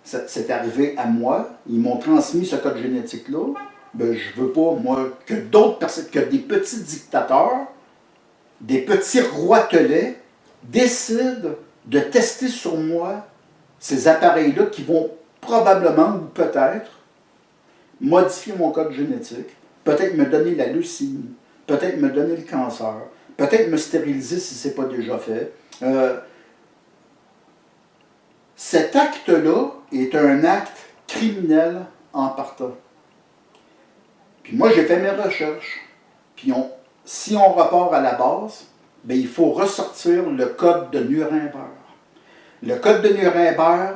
c'est arrivé à moi, ils m'ont transmis ce code génétique-là. Ben, je veux pas, moi, que d'autres personnes, que des petits dictateurs, des petits roitelets décident de tester sur moi ces appareils-là qui vont probablement ou peut-être modifier mon code génétique, peut-être me donner la leucémie, peut-être me donner le cancer, peut-être me stériliser si ce n'est pas déjà fait. Cet acte-là est un acte criminel en partant. Puis moi, j'ai fait mes recherches, puis si on repart à la base, bien, il faut ressortir le code de Nuremberg. Le code de Nuremberg,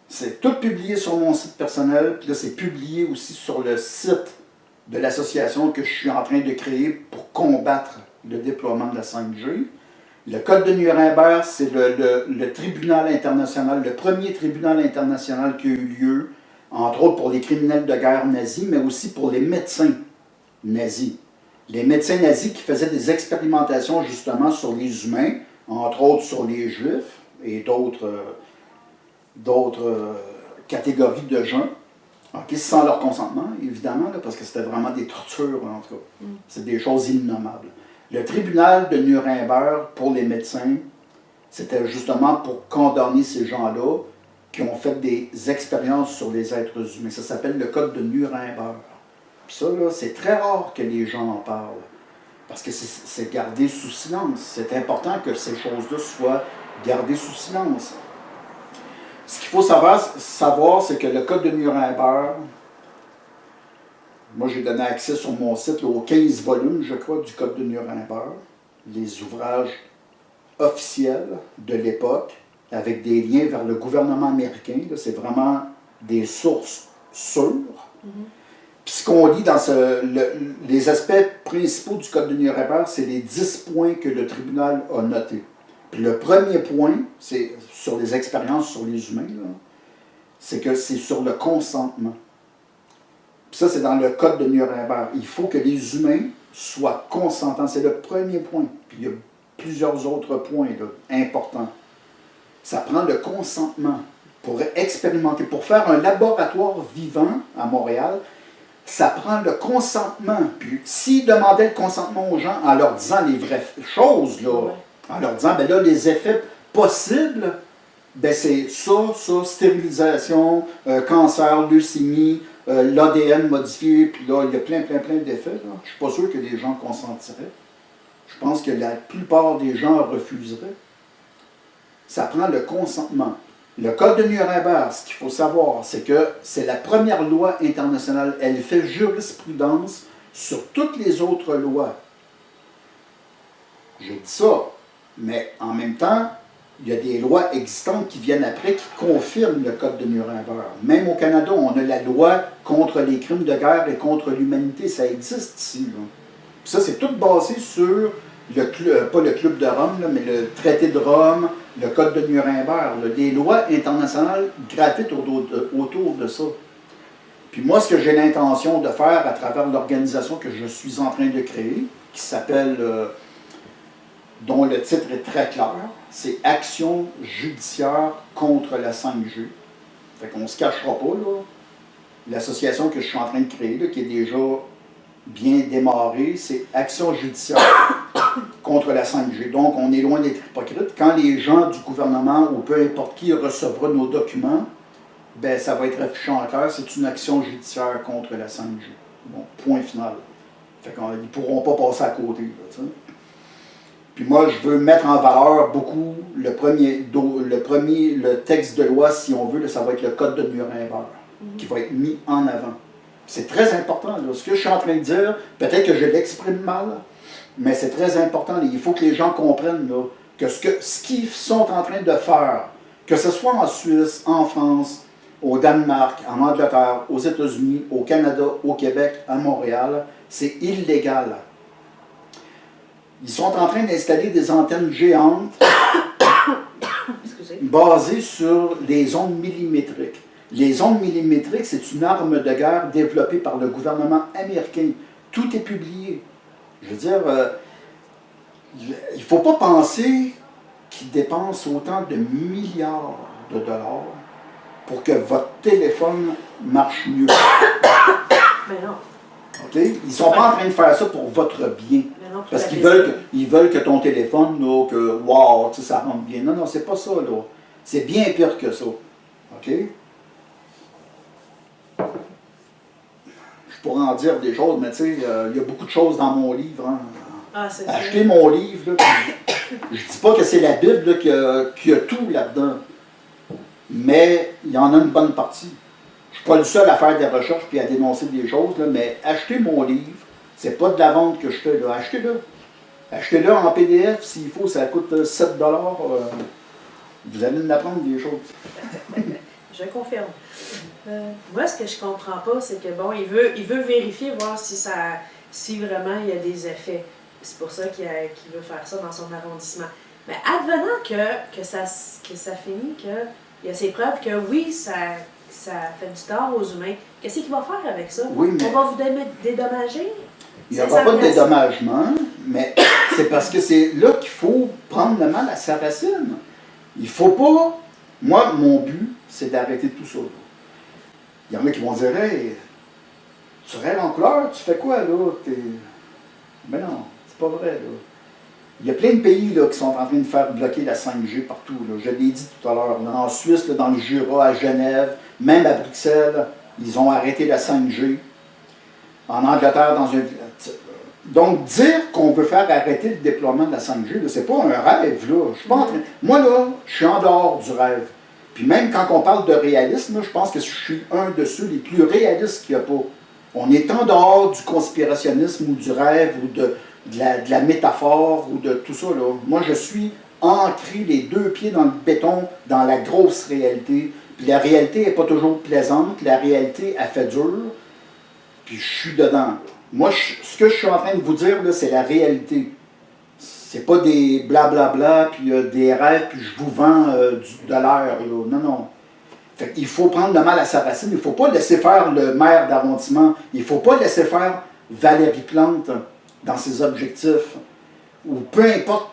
C'est tout publié sur mon site personnel, puis là, c'est publié aussi sur le site de l'association que je suis en train de créer pour combattre le déploiement de la 5G. Le Code de Nuremberg, c'est le tribunal international, le premier tribunal international qui a eu lieu, entre autres pour les criminels de guerre nazis, mais aussi pour les médecins nazis. Les médecins nazis qui faisaient des expérimentations justement sur les humains, entre autres sur les juifs et d'autres catégories de gens, okay, sans leur consentement, évidemment, là, parce que c'était vraiment des tortures, en tout cas. C'est des choses innommables. Le tribunal de Nuremberg pour les médecins, c'était justement pour condamner ces gens-là qui ont fait des expériences sur les êtres humains. Ça s'appelle le Code de Nuremberg. Puis ça, là, c'est très rare que les gens en parlent, parce que c'est gardé sous silence. C'est important que ces choses-là soient gardées sous silence. Ce qu'il faut savoir, c'est que le Code de Nuremberg, moi j'ai donné accès sur mon site là, aux 15 volumes, je crois, du Code de Nuremberg, les ouvrages officiels de l'époque, avec des liens vers le gouvernement américain. C'est vraiment des sources sûres. Puis ce qu'on lit dans les aspects principaux du Code de Nuremberg, c'est les 10 points que le tribunal a notés. Puis le premier point, c'est sur les expériences sur les humains, c'est que c'est sur le consentement. Puis ça, c'est dans le Code de Nuremberg. Il faut que les humains soient consentants. C'est le premier point. Puis il y a plusieurs autres points là, importants. Ça prend le consentement pour expérimenter, pour faire un laboratoire vivant à Montréal. Ça prend le consentement. Puis s'ils demandaient le consentement aux gens en leur disant les vraies choses, là, en leur disant, ben là, les effets possibles, ben c'est ça, stérilisation, cancer, leucémie, l'ADN modifié, puis là, il y a plein d'effets. Là. Je ne suis pas sûr que les gens consentiraient. Je pense que la plupart des gens refuseraient. Ça prend le consentement. Le Code de Nuremberg, ce qu'il faut savoir, c'est que c'est la première loi internationale. Elle fait jurisprudence sur toutes les autres lois. Je dis ça, mais en même temps, il y a des lois existantes qui viennent après qui confirment le Code de Nuremberg. Même au Canada, on a la loi contre les crimes de guerre et contre l'humanité. Ça existe ici. Là. Puis ça, c'est tout basé sur, pas le Club de Rome, là, mais le Traité de Rome, le Code de Nuremberg. Là, des lois internationales gravitent autour de ça. Puis moi, ce que j'ai l'intention de faire à travers l'organisation que je suis en train de créer, qui s'appelle... dont le titre est très clair, c'est Action judiciaire contre la 5G. Fait qu'on ne se cachera pas, là. L'association que je suis en train de créer, là, qui est déjà bien démarrée, c'est Action judiciaire contre la 5G. Donc, on est loin d'être hypocrite. Quand les gens du gouvernement ou peu importe qui recevra nos documents, ben ça va être affiché en clair, c'est une action judiciaire contre la 5G. Bon, point final. Fait qu'ils ne pourront pas passer à côté, là, tu sais. Puis moi, je veux mettre en valeur beaucoup le texte de loi, si on veut, là, ça va être le Code de Nuremberg, qui va être mis en avant. C'est très important. Là. Ce que je suis en train de dire, peut-être que je l'exprime mal, mais c'est très important. Là. Il faut que les gens comprennent là, que ce qu'ils sont en train de faire, que ce soit en Suisse, en France, au Danemark, en Angleterre, aux États-Unis, au Canada, au Québec, à Montréal, c'est illégal. Ils sont en train d'installer des antennes géantes basées sur les ondes millimétriques. Les ondes millimétriques, c'est une arme de guerre développée par le gouvernement américain. Tout est publié. Je veux dire, il ne faut pas penser qu'ils dépensent autant de milliards de dollars pour que votre téléphone marche mieux. Mais non. Okay? Ils ne sont pas en train de faire ça pour votre bien. Parce qu'ils veulent que ton téléphone, là, que wow, ça rentre bien. Non, non, c'est pas ça, là. C'est bien pire que ça. OK? Je pourrais en dire des choses, mais tu sais, il y a beaucoup de choses dans mon livre. Hein. Ah, c'est Achetez mon livre, là, je dis pas que c'est la Bible là, qui a tout là-dedans. Mais il y en a une bonne partie. Je ne suis pas le seul à faire des recherches et à dénoncer des choses, là, mais achetez mon livre. C'est pas de la vente que je fais, là. Achetez-le. Achetez-le en PDF s'il faut, ça coûte 7 $. Vous allez en apprendre des choses. je confirme. Moi, ce que je comprends pas, c'est que bon, il veut vérifier, voir si vraiment il y a des effets. C'est pour ça qu'il veut faire ça dans son arrondissement. Mais advenant que ça finit, qu'il y a ces preuves que oui, ça fait du tort aux humains, qu'est-ce qu'il va faire avec ça? Oui, mais... On va vous dédommager? Il n'y aura pas de dédommagement, mais c'est parce que c'est là qu'il faut prendre le mal à sa racine. Il faut pas... Moi, mon but, c'est d'arrêter tout ça. Il y en a qui vont dire « Hey, tu rêves en couleur, tu fais quoi, là? » Mais non, c'est pas vrai, là. Il y a plein de pays là, qui sont en train de faire bloquer la 5G partout. Là. Je l'ai dit tout à l'heure. En Suisse, là, dans le Jura, à Genève, même à Bruxelles, ils ont arrêté la 5G. En Angleterre, dans un... Donc, dire qu'on veut faire arrêter le déploiement de la 5G, c'est pas un rêve. Là. Je suis pas en train... Moi, là, je suis en dehors du rêve. Puis même quand on parle de réalisme, là, je pense que je suis un de ceux les plus réalistes qu'il n'y a pas. On est en dehors du conspirationnisme ou du rêve ou de la métaphore ou de tout ça. Là. Moi, je suis ancré les deux pieds dans le béton, dans la grosse réalité. Puis la réalité n'est pas toujours plaisante. La réalité, elle fait dur. Puis je suis dedans. Là. Moi, ce que je suis en train de vous dire, c'est la réalité. C'est pas des blablabla, puis des rêves, puis je vous vends de l'air. Là. Non, non. Fait qu'il faut prendre le mal à sa racine. Il ne faut pas laisser faire le maire d'arrondissement. Il ne faut pas laisser faire Valérie Plante dans ses objectifs. Ou peu importe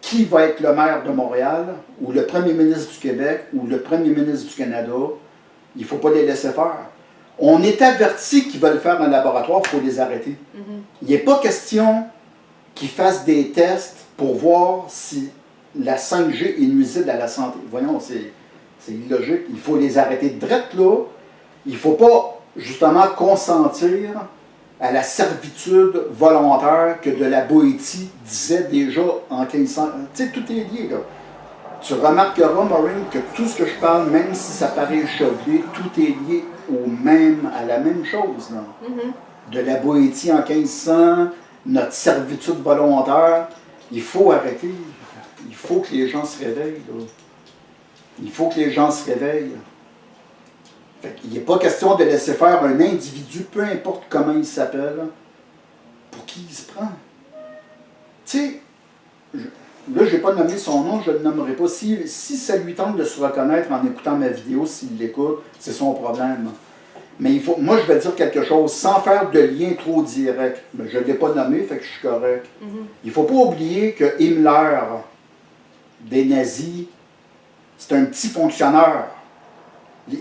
qui va être le maire de Montréal, ou le premier ministre du Québec, ou le premier ministre du Canada, il ne faut pas les laisser faire. On est averti qu'ils veulent faire un laboratoire, il faut les arrêter. Il n'est pas question qu'ils fassent des tests pour voir si la 5G est nuisible à la santé. Voyons, c'est illogique. Il faut les arrêter direct là. Il ne faut pas, justement, consentir à la servitude volontaire que de la Boétie disait déjà en 1500. Tu sais, tout est lié, là. Tu remarqueras, Maureen, que tout ce que je parle, même si ça paraît échevelé, tout est lié à la même chose, là. De la Boétie en 1500, notre servitude volontaire, il faut arrêter. Il faut que les gens se réveillent, là. Il faut que les gens se réveillent. Il n'est pas question de laisser faire un individu, peu importe comment il s'appelle, pour qui il se prend. Tu sais, là, je n'ai pas nommé son nom, je ne le nommerai pas. Si ça lui tente de se reconnaître en écoutant ma vidéo, s'il l'écoute, c'est son problème. Mais moi, je vais dire quelque chose sans faire de lien trop direct. Mais je ne l'ai pas nommé, fait que je suis correct. Il ne faut pas oublier que Himmler, des nazis, c'est un petit fonctionnaire. Tu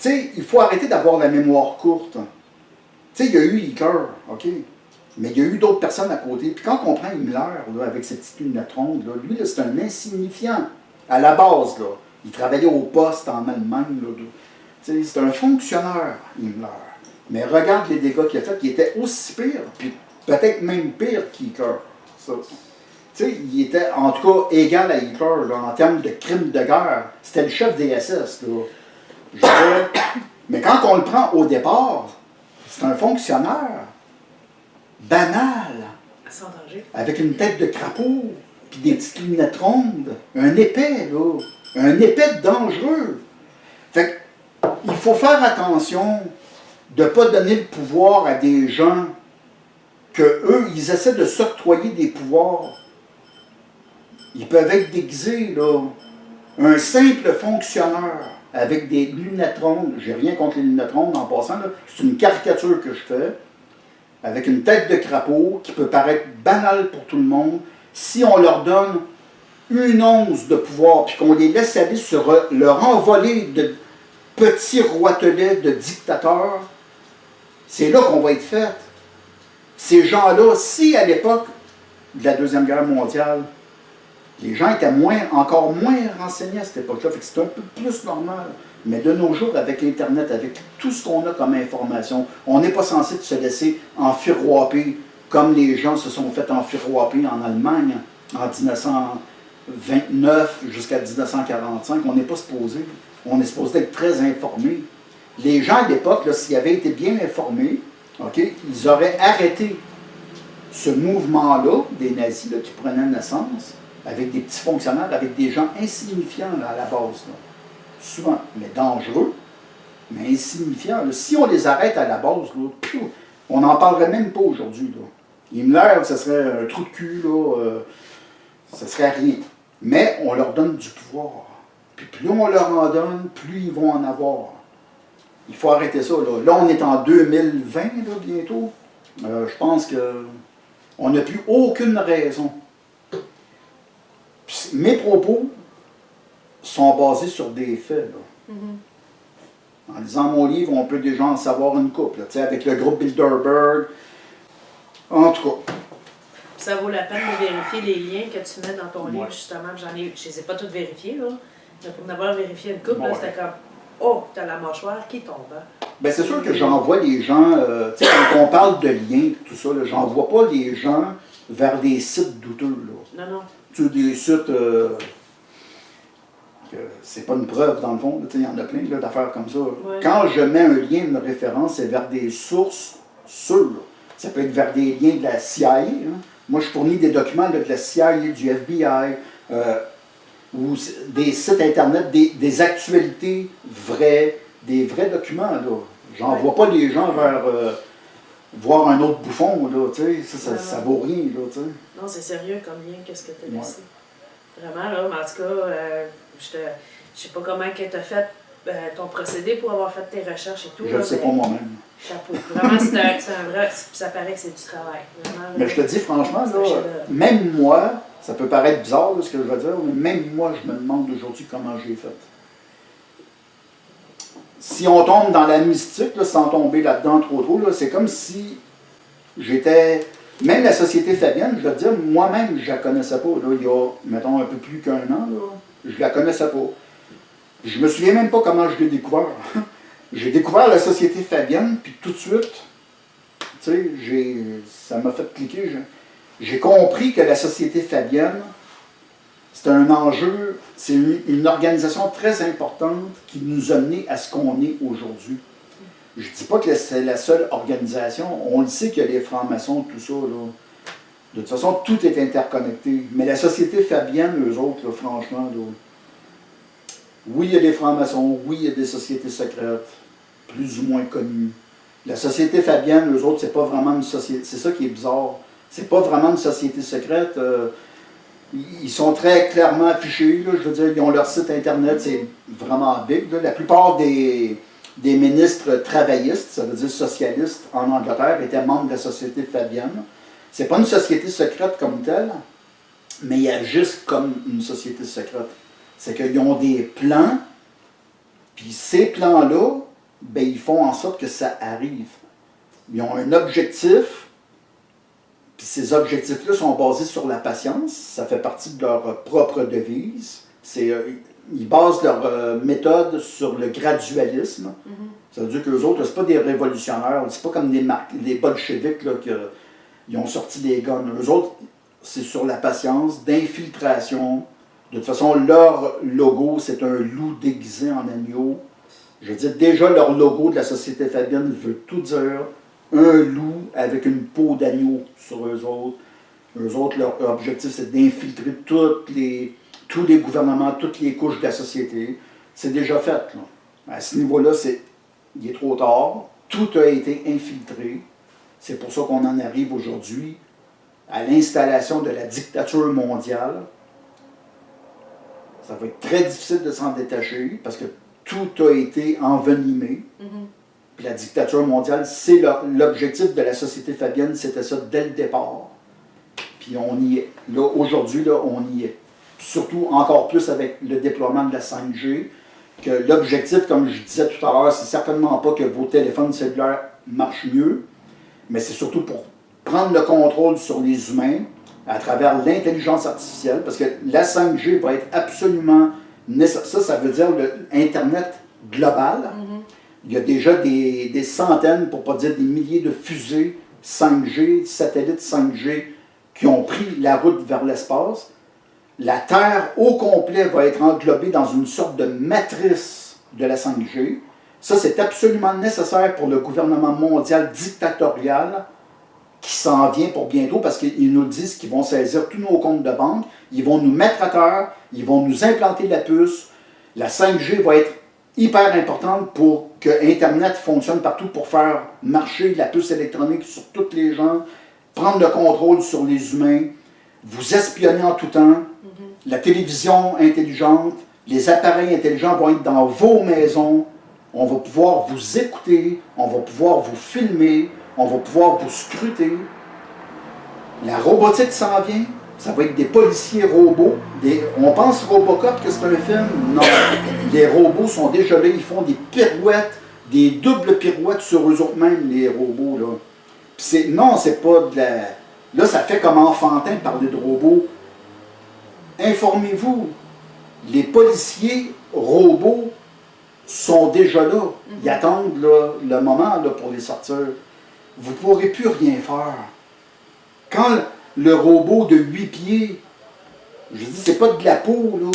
sais, il faut arrêter d'avoir la mémoire courte. Tu sais, il y a eu Hitler, OK? Mais il y a eu d'autres personnes à côté. Puis quand on prend Himmler, là, avec ses petites lunettes rondes, là, lui, c'est un insignifiant. À la base, là. Il travaillait au poste en Allemagne. Là, tu sais, c'est un fonctionnaire, Himmler. Mais regarde les dégâts qu'il a fait. Il était aussi pire, puis peut-être même pire qu'Hitler. Ça. Tu sais, il était en tout cas égal à Hitler là, en termes de crimes de guerre. C'était le chef des SS. Là. Mais quand on le prend au départ, c'est un fonctionnaire banal, sans danger, avec une tête de crapaud, puis des petites lunettes rondes, un épais, là, un épais dangereux. Fait qu'il faut faire attention de ne pas donner le pouvoir à des gens que eux, ils essaient de s'octroyer des pouvoirs. Ils peuvent être déguisés, là. Un simple fonctionnaire avec des lunettes rondes, j'ai rien contre les lunettes rondes en passant, c'est une caricature que je fais, avec une tête de crapaud qui peut paraître banale pour tout le monde, si on leur donne une once de pouvoir, puis qu'on les laisse aller sur leur envolée de petits roitelets de dictateurs, c'est là qu'on va être fait. Ces gens-là, si à l'époque de la Deuxième Guerre mondiale, les gens étaient encore moins renseignés à cette époque-là, fait que c'est un peu plus normal. Mais de nos jours, avec Internet, avec tout ce qu'on a comme information, on n'est pas censé se laisser enfiroiper comme les gens se sont fait enfiroiper en Allemagne en 1929 jusqu'à 1945. On n'est pas supposé. On est supposé être très informé. Les gens à l'époque, s'ils avaient été bien informés, okay, ils auraient arrêté ce mouvement-là, des nazis là, qui prenaient naissance, avec des petits fonctionnaires, avec des gens insignifiants là, à la base. Là. souvent, mais dangereux, mais insignifiants. Là. Si on les arrête à la base, là, on n'en parlerait même pas aujourd'hui. Himmler, ça serait un trou de cul, là, ça serait rien. Mais on leur donne du pouvoir. Puis plus on leur en donne, plus ils vont en avoir. Il faut arrêter ça. Là on est en 2020, là, bientôt. Je pense qu'on n'a plus aucune raison. Puis mes propos sont basés sur des faits. Là. En lisant mon livre, on peut déjà en savoir une couple. Là, avec le groupe Bilderberg. En tout cas. Ça vaut la peine de vérifier les liens que tu mets dans ton livre, justement. Je ne les ai pas tous vérifiés, là. Mais pour en avoir vérifié une couple, c'était comme oh, t'as la mâchoire qui tombe. Hein? Bien, c'est sûr que j'envoie les gens, tu sais, quand on parle de liens, tout ça, j'envoie pas les gens vers des sites douteux. Là. Non. Tu sais, des sites, c'est pas une preuve dans le fond, il y en a plein d'affaires comme ça. Ouais. Quand je mets un lien, une référence, c'est vers des sources sûres. Ça peut être vers des liens de la CIA. Hein. Moi, je fournis des documents de la CIA, du FBI, ou des sites Internet, des actualités vraies, des vrais documents. J'envoie pas les gens vers voir un autre bouffon. Là, ça vaut rien. Là, non, c'est sérieux comme lien, qu'est-ce que tu as laissé. Vraiment, là, mais en tout cas, je sais pas comment tu as fait ton procédé pour avoir fait tes recherches et tout. Je ne sais pas moi-même. Chapeau. Vraiment, c'est un vrai. Ça paraît que c'est du travail. Vraiment, mais je te dis franchement, là, même moi, ça peut paraître bizarre là, ce que je vais dire, mais même moi, je me demande aujourd'hui comment j'ai fait. Si on tombe dans la mystique, là, sans tomber là-dedans trop, là, c'est comme si j'étais. Même la Société Fabienne, je dois te dire, moi-même, je ne la connaissais pas. Là, il y a, mettons, un peu plus qu'un an, là, je ne la connaissais pas. Je me souviens même pas comment je l'ai découvert. J'ai découvert la Société Fabienne, puis tout de suite, tu sais, ça m'a fait cliquer. J'ai compris que la Société Fabienne, c'est un enjeu, c'est une organisation très importante qui nous a menés à ce qu'on est aujourd'hui. Je ne dis pas que c'est la seule organisation. On le sait qu'il y a les francs-maçons, tout ça. Là. De toute façon, tout est interconnecté. Mais la Société Fabienne, eux autres, là, franchement, là, oui, il y a des francs-maçons, oui, il y a des sociétés secrètes, plus ou moins connues. La Société Fabienne, eux autres, c'est pas vraiment une société. C'est ça qui est bizarre. C'est pas vraiment une société secrète. Ils sont très clairement affichés. Là, je veux dire, ils ont leur site Internet, c'est vraiment big. Là. La plupart des ministres travaillistes, ça veut dire socialistes, en Angleterre, étaient membres de la Société Fabienne. C'est pas une société secrète comme telle, mais ils agissent comme une société secrète. C'est qu'ils ont des plans, puis ces plans-là, ben, ils font en sorte que ça arrive. Ils ont un objectif, puis ces objectifs-là sont basés sur la patience, ça fait partie de leur propre devise. Ils basent leur méthode sur le gradualisme. Ça veut dire qu'eux autres, c'est pas des révolutionnaires, c'est pas comme les bolcheviks là, qui ont sorti des guns. Eux autres, c'est sur la patience, d'infiltration. De toute façon, leur logo, c'est un loup déguisé en agneau. Je veux dire, déjà, leur logo de la Société Fabienne veut tout dire. Un loup avec une peau d'agneau sur eux autres. Eux autres, leur objectif, c'est d'infiltrer tous les gouvernements, toutes les couches de la société. C'est déjà fait. Là. À ce niveau-là, il est trop tard. Tout a été infiltré. C'est pour ça qu'on en arrive aujourd'hui à l'installation de la dictature mondiale. Ça va être très difficile de s'en détacher parce que tout a été envenimé. Puis la dictature mondiale, c'est l'objectif de la Société Fabienne, c'était ça dès le départ. Puis on y est. Là, aujourd'hui, là, on y est. Puis surtout, encore plus avec le déploiement de la 5G, que l'objectif, comme je disais tout à l'heure, c'est certainement pas que vos téléphones cellulaires marchent mieux, mais c'est surtout pour prendre le contrôle sur les humains à travers l'intelligence artificielle, parce que la 5G va être absolument nécessaire. Ça veut dire l'Internet global. Il y a déjà des centaines, pour ne pas dire des milliers de fusées 5G, satellites 5G, qui ont pris la route vers l'espace. La Terre au complet va être englobée dans une sorte de matrice de la 5G. Ça, c'est absolument nécessaire pour le gouvernement mondial dictatorial qui s'en vient pour bientôt, parce qu'ils nous disent qu'ils vont saisir tous nos comptes de banque, ils vont nous mettre à terre, ils vont nous implanter la puce, La 5G va être hyper importante pour que Internet fonctionne partout, pour faire marcher la puce électronique sur tous les gens, prendre le contrôle sur les humains, vous espionner en tout temps, la télévision intelligente, les appareils intelligents vont être dans vos maisons, on va pouvoir vous écouter, on va pouvoir vous filmer, on va pouvoir vous scruter. La robotique s'en vient, ça va être des policiers robots. On pense Robocop que c'est un film? Non. Les robots sont déjà là, ils font des pirouettes, des doubles pirouettes sur eux-mêmes, les robots. Là. Non, c'est pas de la... Là, ça fait comme enfantin de parler de robots. Informez-vous, les policiers robots sont déjà là. Ils attendent là, le moment là, pour les sortir. Vous ne pourrez plus rien faire. Quand le robot de 8 pieds, je dis, c'est pas de la peau, là.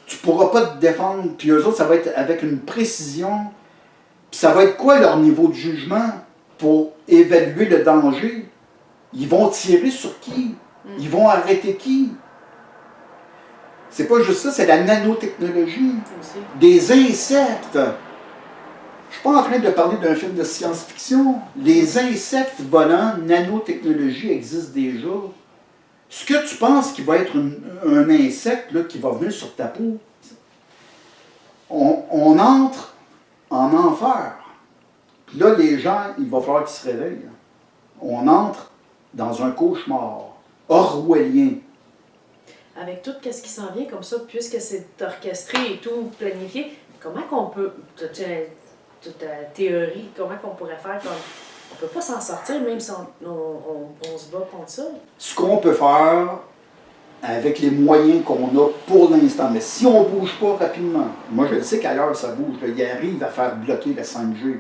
Tu ne pourras pas te défendre. Puis eux autres, ça va être avec une précision. Puis ça va être quoi leur niveau de jugement pour évaluer le danger? Ils vont tirer sur qui? Ils vont arrêter qui? C'est pas juste ça, c'est la nanotechnologie. Des insectes. Je suis pas en train de parler d'un film de science-fiction. Les insectes volants, nanotechnologie existent déjà. Ce que tu penses qui va être un insecte là, qui va venir sur ta peau, on entre en enfer. Puis là, les gens, il va falloir qu'ils se réveillent. On entre dans un cauchemar orwellien. Avec tout ce qui s'en vient comme ça, puisque c'est orchestré et tout planifié, comment qu'on peut, toute ta théorie, comment qu'on pourrait faire comme... On peut pas s'en sortir même si on se bat contre ça. Ce qu'on peut faire avec les moyens qu'on a pour l'instant, mais si on ne bouge pas rapidement, moi je le sais qu'ailleurs ça bouge, là, il arrive à faire bloquer la 5G.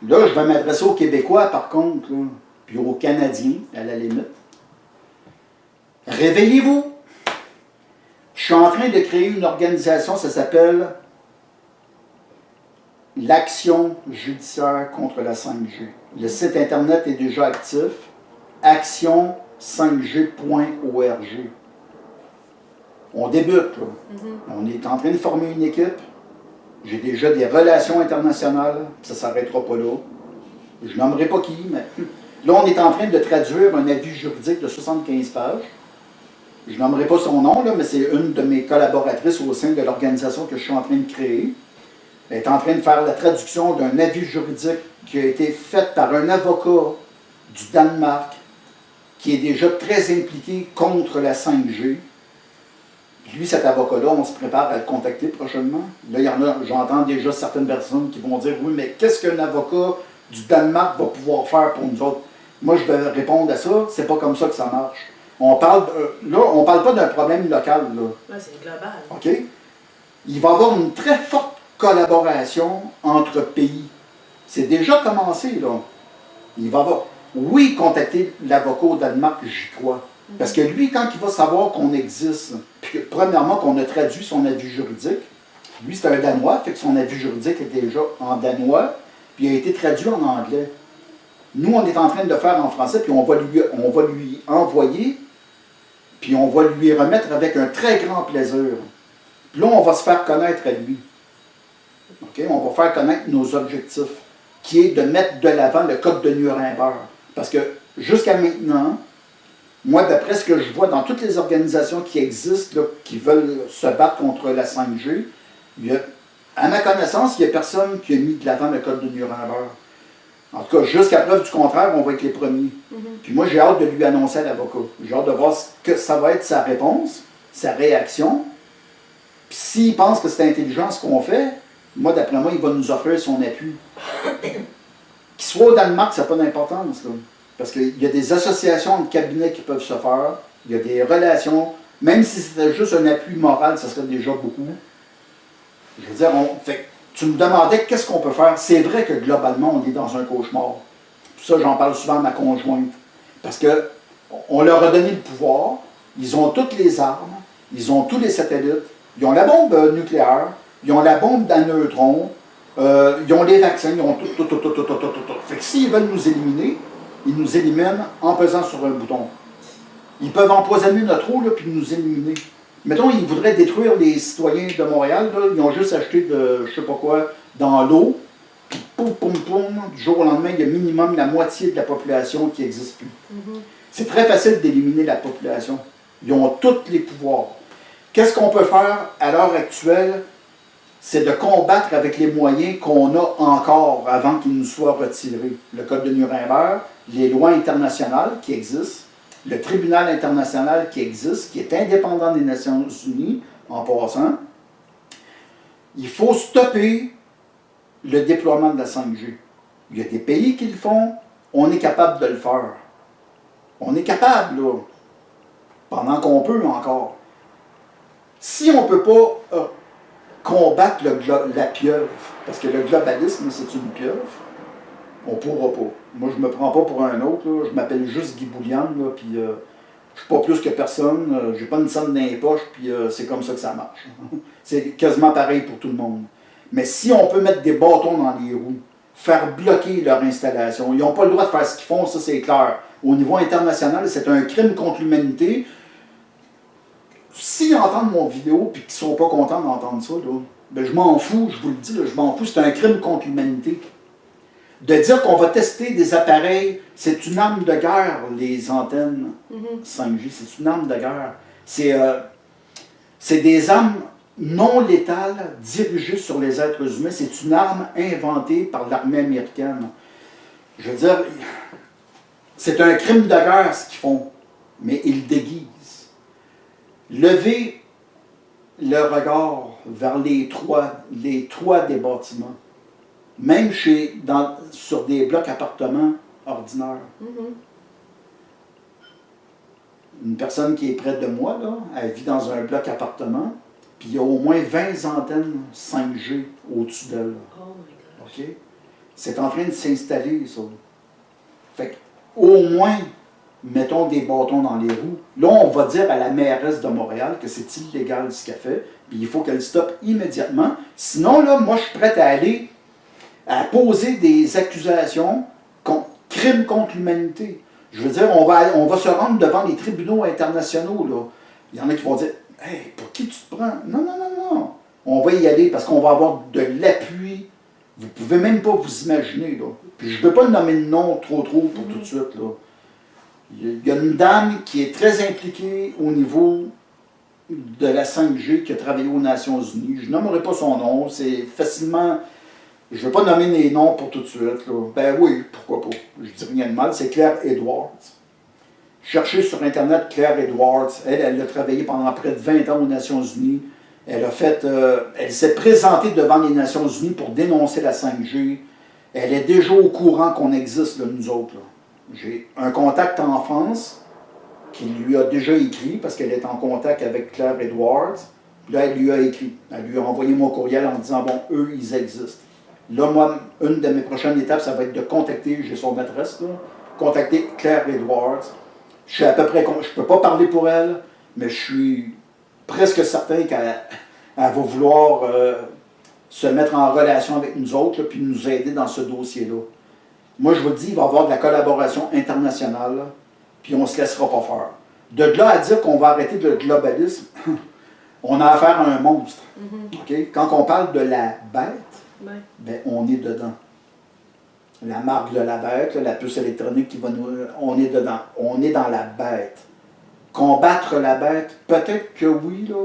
Là, je vais m'adresser aux Québécois par contre, là, puis aux Canadiens à la limite. Réveillez-vous! Je suis en train de créer une organisation, ça s'appelle l'Action judiciaire contre la 5G. Le site internet est déjà actif, action5g.org. On débute, là. On est en train de former une équipe. J'ai déjà des relations internationales, ça ne s'arrêtera pas là. Je nommerai pas qui, mais là, on est en train de traduire un avis juridique de 75 pages. Je nommerai pas son nom, là, mais c'est une de mes collaboratrices au sein de l'organisation que je suis en train de créer. Elle est en train de faire la traduction d'un avis juridique qui a été fait par un avocat du Danemark qui est déjà très impliqué contre la 5G. Lui, cet avocat-là, on se prépare à le contacter prochainement. Là, il y en a, j'entends déjà certaines personnes qui vont dire « Oui, mais qu'est-ce qu'un avocat du Danemark va pouvoir faire pour nous autres? » Moi, je vais répondre à ça, c'est pas comme ça que ça marche. On parle, là, on parle pas d'un problème local. Oui, c'est global. OK? Il va y avoir une très forte collaboration entre pays. C'est déjà commencé, là. Il va avoir, oui, contacter l'avocat au Danemark, j'y crois. Parce que lui, quand il va savoir qu'on existe, puis que, premièrement, qu'on a traduit son avis juridique, lui, c'est un Danois, fait que son avis juridique est déjà en danois, puis il a été traduit en anglais. Nous, on est en train de le faire en français, puis on va lui envoyer, puis on va lui remettre avec un très grand plaisir. Puis là, on va se faire connaître à lui. Okay? On va faire connaître nos objectifs, qui est de mettre de l'avant le code de Nuremberg. Parce que jusqu'à maintenant, moi, d'après ce que je vois dans toutes les organisations qui existent, là, qui veulent se battre contre la 5G, à ma connaissance, il n'y a personne qui a mis de l'avant le code de Nuremberg. En tout cas, jusqu'à preuve du contraire, on va être les premiers. Puis moi, j'ai hâte de lui annoncer à l'avocat. J'ai hâte de voir ce que ça va être sa réponse, sa réaction. Puis s'il pense que c'est intelligent ce qu'on fait, moi, d'après moi, il va nous offrir son appui. Qu'il soit au Danemark, ça n'a pas d'importance, là. Parce qu'il y a des associations de cabinets qui peuvent se faire, il y a des relations, même si c'était juste un appui moral, ça serait déjà beaucoup. Je veux dire, tu me demandais qu'est-ce qu'on peut faire. C'est vrai que globalement, on est dans un cauchemar. Ça, j'en parle souvent à ma conjointe. Parce qu'on leur a donné le pouvoir, ils ont toutes les armes, ils ont tous les satellites, ils ont la bombe nucléaire, ils ont la bombe à neutrons, ils ont les vaccins, ils ont tout. Fait que s'ils veulent nous éliminer, ils nous éliminent en pesant sur un bouton. Ils peuvent empoisonner notre eau, là, puis nous éliminer. Mettons, ils voudraient détruire les citoyens de Montréal, là, ils ont juste acheté de, je sais pas quoi, dans l'eau, puis poum, poum, poum, du jour au lendemain, il y a minimum la moitié de la population qui n'existe plus. C'est très facile d'éliminer la population. Ils ont tous les pouvoirs. Qu'est-ce qu'on peut faire à l'heure actuelle? C'est de combattre avec les moyens qu'on a encore avant qu'ils nous soient retirés. Le Code de Nuremberg, les lois internationales qui existent, le tribunal international qui existe, qui est indépendant des Nations Unies, en passant. Il faut stopper le déploiement de la 5G. Il y a des pays qui le font, on est capable de le faire. On est capable, là, pendant qu'on peut encore. Si on ne peut pas combattre la pieuvre, parce que le globalisme, c'est une pieuvre, on ne pourra pas. Moi, je ne me prends pas pour un autre, là. Je m'appelle juste Guy Boulian, puis je ne suis pas plus que personne, j'ai pas une somme dans les poches, puis c'est comme ça que ça marche. C'est quasiment pareil pour tout le monde. Mais si on peut mettre des bâtons dans les roues, faire bloquer leur installation, ils n'ont pas le droit de faire ce qu'ils font, ça c'est clair. Au niveau international, c'est un crime contre l'humanité. S'ils entendent mon vidéo et qu'ils ne sont pas contents d'entendre ça, là, ben je m'en fous, je vous le dis, là, je m'en fous, c'est un crime contre l'humanité. De dire qu'on va tester des appareils, c'est une arme de guerre, les antennes 5G, c'est une arme de guerre. C'est des armes non létales dirigées sur les êtres humains. C'est une arme inventée par l'armée américaine. Je veux dire, c'est un crime de guerre ce qu'ils font, mais ils le déguisent. Levez le regard vers les toits des bâtiments, même sur des blocs appartements ordinaires. Une personne qui est près de moi, là, elle vit dans un bloc appartement, puis il y a au moins 20 antennes 5G au-dessus d'elle. Oh my gosh. OK? C'est en train de s'installer, ça. Fait au moins, mettons des bâtons dans les roues. Là, on va dire à la mairesse de Montréal que c'est illégal ce qu'elle fait, puis il faut qu'elle stoppe immédiatement. Sinon, là, moi, je suis prêt à aller à poser des accusations crimes contre l'humanité. Je veux dire, on va se rendre devant les tribunaux internationaux, là. Il y en a qui vont dire « Hey, pour qui tu te prends? » Non, non, non, non. On va y aller parce qu'on va avoir de l'appui. Vous ne pouvez même pas vous imaginer, là. Puis je ne veux pas nommer de nom trop pour tout de suite, là. Il y a une dame qui est très impliquée au niveau de la 5G qui a travaillé aux Nations Unies. Je ne nommerai pas son nom, c'est facilement... Je ne veux pas nommer les noms pour tout de suite, là. Ben oui, pourquoi pas. Je dis rien de mal, c'est Claire Edwards. Cherchez sur Internet Claire Edwards. Elle a travaillé pendant près de 20 ans aux Nations Unies. Elle s'est présentée devant les Nations Unies pour dénoncer la 5G. Elle est déjà au courant qu'on existe, là, nous autres, là. J'ai un contact en France qui lui a déjà écrit, parce qu'elle est en contact avec Claire Edwards. Puis là, elle lui a écrit. Elle lui a envoyé mon courriel en disant, bon, eux, ils existent. Là, moi, une de mes prochaines étapes, ça va être de contacter, j'ai son adresse, là, contacter Claire Edwards. Je suis à peu près, je ne peux pas parler pour elle, mais je suis presque certain qu'elle va vouloir se mettre en relation avec nous autres, là, puis nous aider dans ce dossier-là. Moi, je vous le dis, il va y avoir de la collaboration internationale, là, puis on ne se laissera pas faire. De là à dire qu'on va arrêter le globalisme, on a affaire à un monstre. Okay? Quand on parle de la bête, ben, on est dedans. La marque de la bête, la puce électronique qui va nous... On est dedans. On est dans la bête. Combattre la bête, peut-être que oui, là,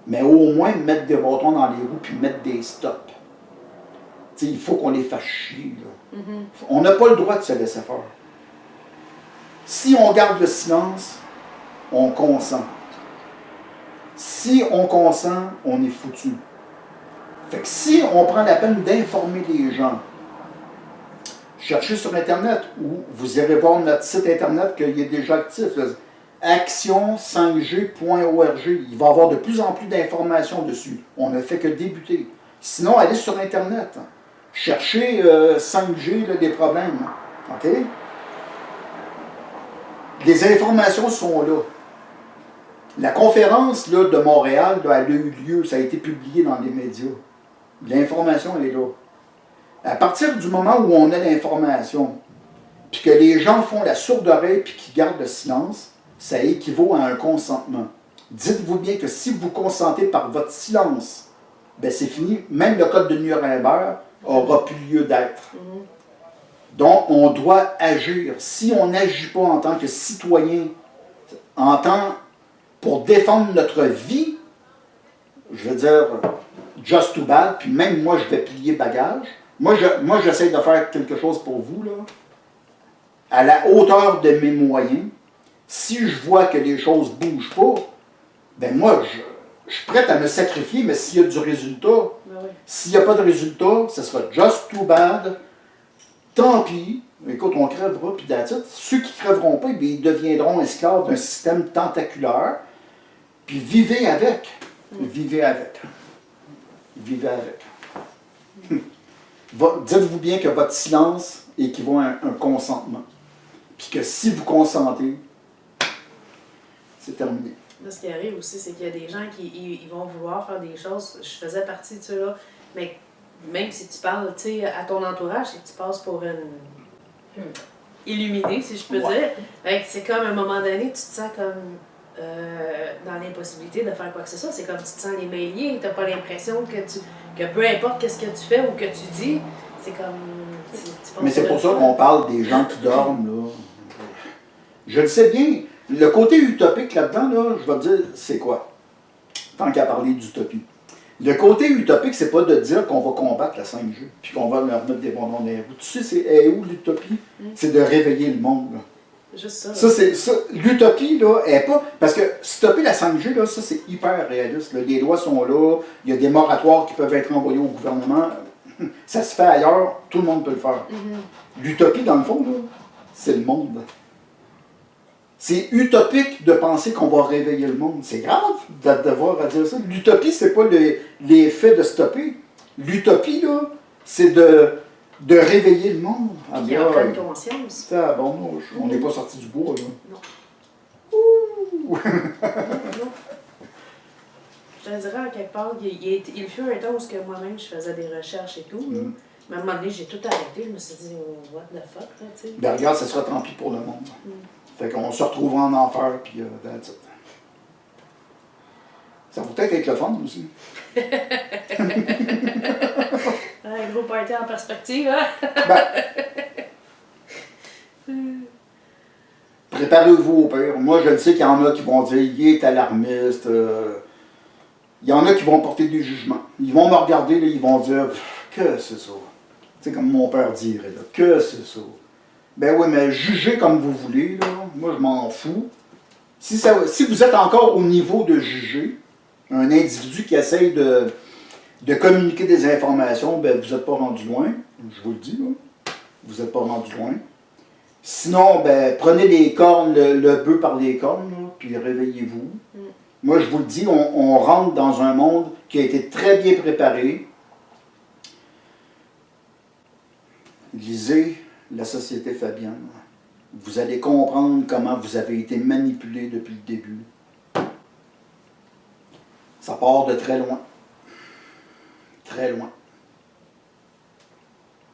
mais au moins mettre des bâtons dans les roues puis mettre des stops. T'sais, il faut qu'on les fasse chier. Là. On n'a pas le droit de se laisser faire. Si on garde le silence, on consent. Si on consent, on est foutu. Fait que si on prend la peine d'informer les gens, cherchez sur Internet ou vous irez voir notre site Internet qu'il est déjà actif, action5g.org. Il va y avoir de plus en plus d'informations dessus. On ne fait que débuter. Sinon, allez sur Internet. Cherchez 5G, là, des problèmes. OK? Les informations sont là. La conférence là, de Montréal, là, elle a eu lieu, ça a été publié dans les médias. L'information est là. À partir du moment où on a l'information, puis que les gens font la sourde oreille puis qu'ils gardent le silence, ça équivaut à un consentement. Dites-vous bien que si vous consentez par votre silence, ben c'est fini. Même le code de Nuremberg n'aura plus lieu d'être. Donc, on doit agir. Si on n'agit pas en tant que citoyen, pour défendre notre vie, je veux dire, just too bad, puis même moi, je vais plier bagage. Moi, j'essaie de faire quelque chose pour vous, là, à la hauteur de mes moyens. Si je vois que les choses ne bougent pas, ben moi, je suis prêt à me sacrifier, mais s'il y a du résultat, s'il n'y a pas de résultat, ce sera just too bad. Tant pis. Écoute, on crèvera, puis that's it. Ceux qui ne crèveront pas, ils deviendront esclaves d'un système tentaculaire. Puis vivez avec. Vivez avec. Vivez avec. Dites-vous bien que votre silence équivaut à un consentement. Puis que si vous consentez, c'est terminé. Là, ce qui arrive aussi, c'est qu'il y a des gens qui ils vont vouloir faire des choses. Je faisais partie de ceux-là. Mais même si tu parles à ton entourage, c'est que tu passes pour une illuminée, si je peux dire. C'est comme à un moment donné, tu te sens comme dans l'impossibilité de faire quoi que ce soit. C'est comme tu te sens les mains liées, tu n'as pas l'impression que peu importe qu'est-ce que tu fais ou que tu dis, c'est comme... Mais c'est pour ça qu'on parle des gens qui dorment, là. Je le sais bien. Le côté utopique là-dedans, là, je vais te dire, c'est quoi? Tant qu'à parler d'utopie. Le côté utopique, c'est pas de dire qu'on va combattre la 5G, puis qu'on va leur mettre des bonbons dans les roues. Tu sais, c'est où l'utopie? C'est de réveiller le monde, là. Juste ça. L'utopie, là, est pas... Parce que stopper la 5G, là, ça, c'est hyper réaliste. Là. Les lois sont là, il y a des moratoires qui peuvent être envoyés au gouvernement. Ça se fait ailleurs, tout le monde peut le faire. L'utopie, dans le fond, là, c'est le monde. C'est utopique de penser qu'on va réveiller le monde. C'est grave de devoir à dire ça. L'utopie, c'est pas l'effet de stopper. L'utopie, là, c'est de réveiller le monde. Qui en prenne conscience. On n'est pas sorti du bois, là. Non. Ouh! Non. Je te dirais, à quelque part, il fut un temps où moi-même, je faisais des recherches et tout. Là. Mais à un moment donné, j'ai tout arrêté. Je me suis dit, what the fuck, là, tu sais. Ben regarde, ça sera tant pis pour le monde. Fait qu'on se retrouvera en enfer, puis that's it. Ça va peut-être être le fun aussi. Un gros party en perspective, hein? Préparez-vous au pire. Moi, je le sais qu'il y en a qui vont dire « il est alarmiste ». Il y en a qui vont porter des jugements. Ils vont me regarder, là, ils vont dire « que c'est ça ». Tu sais, comme mon père dirait, là, « que c'est ça ». Ben oui, mais jugez comme vous voulez, là. Moi, je m'en fous. Si vous êtes encore au niveau de juger, un individu qui essaye de communiquer des informations, ben vous n'êtes pas rendu loin. Je vous le dis, là. Vous n'êtes pas rendu loin. Sinon, ben prenez les cornes, le bœuf par les cornes, là, puis réveillez-vous. Moi, je vous le dis, on rentre dans un monde qui a été très bien préparé. Lisez La Société Fabienne. Vous allez comprendre comment vous avez été manipulé depuis le début. Ça part de très loin. Très loin.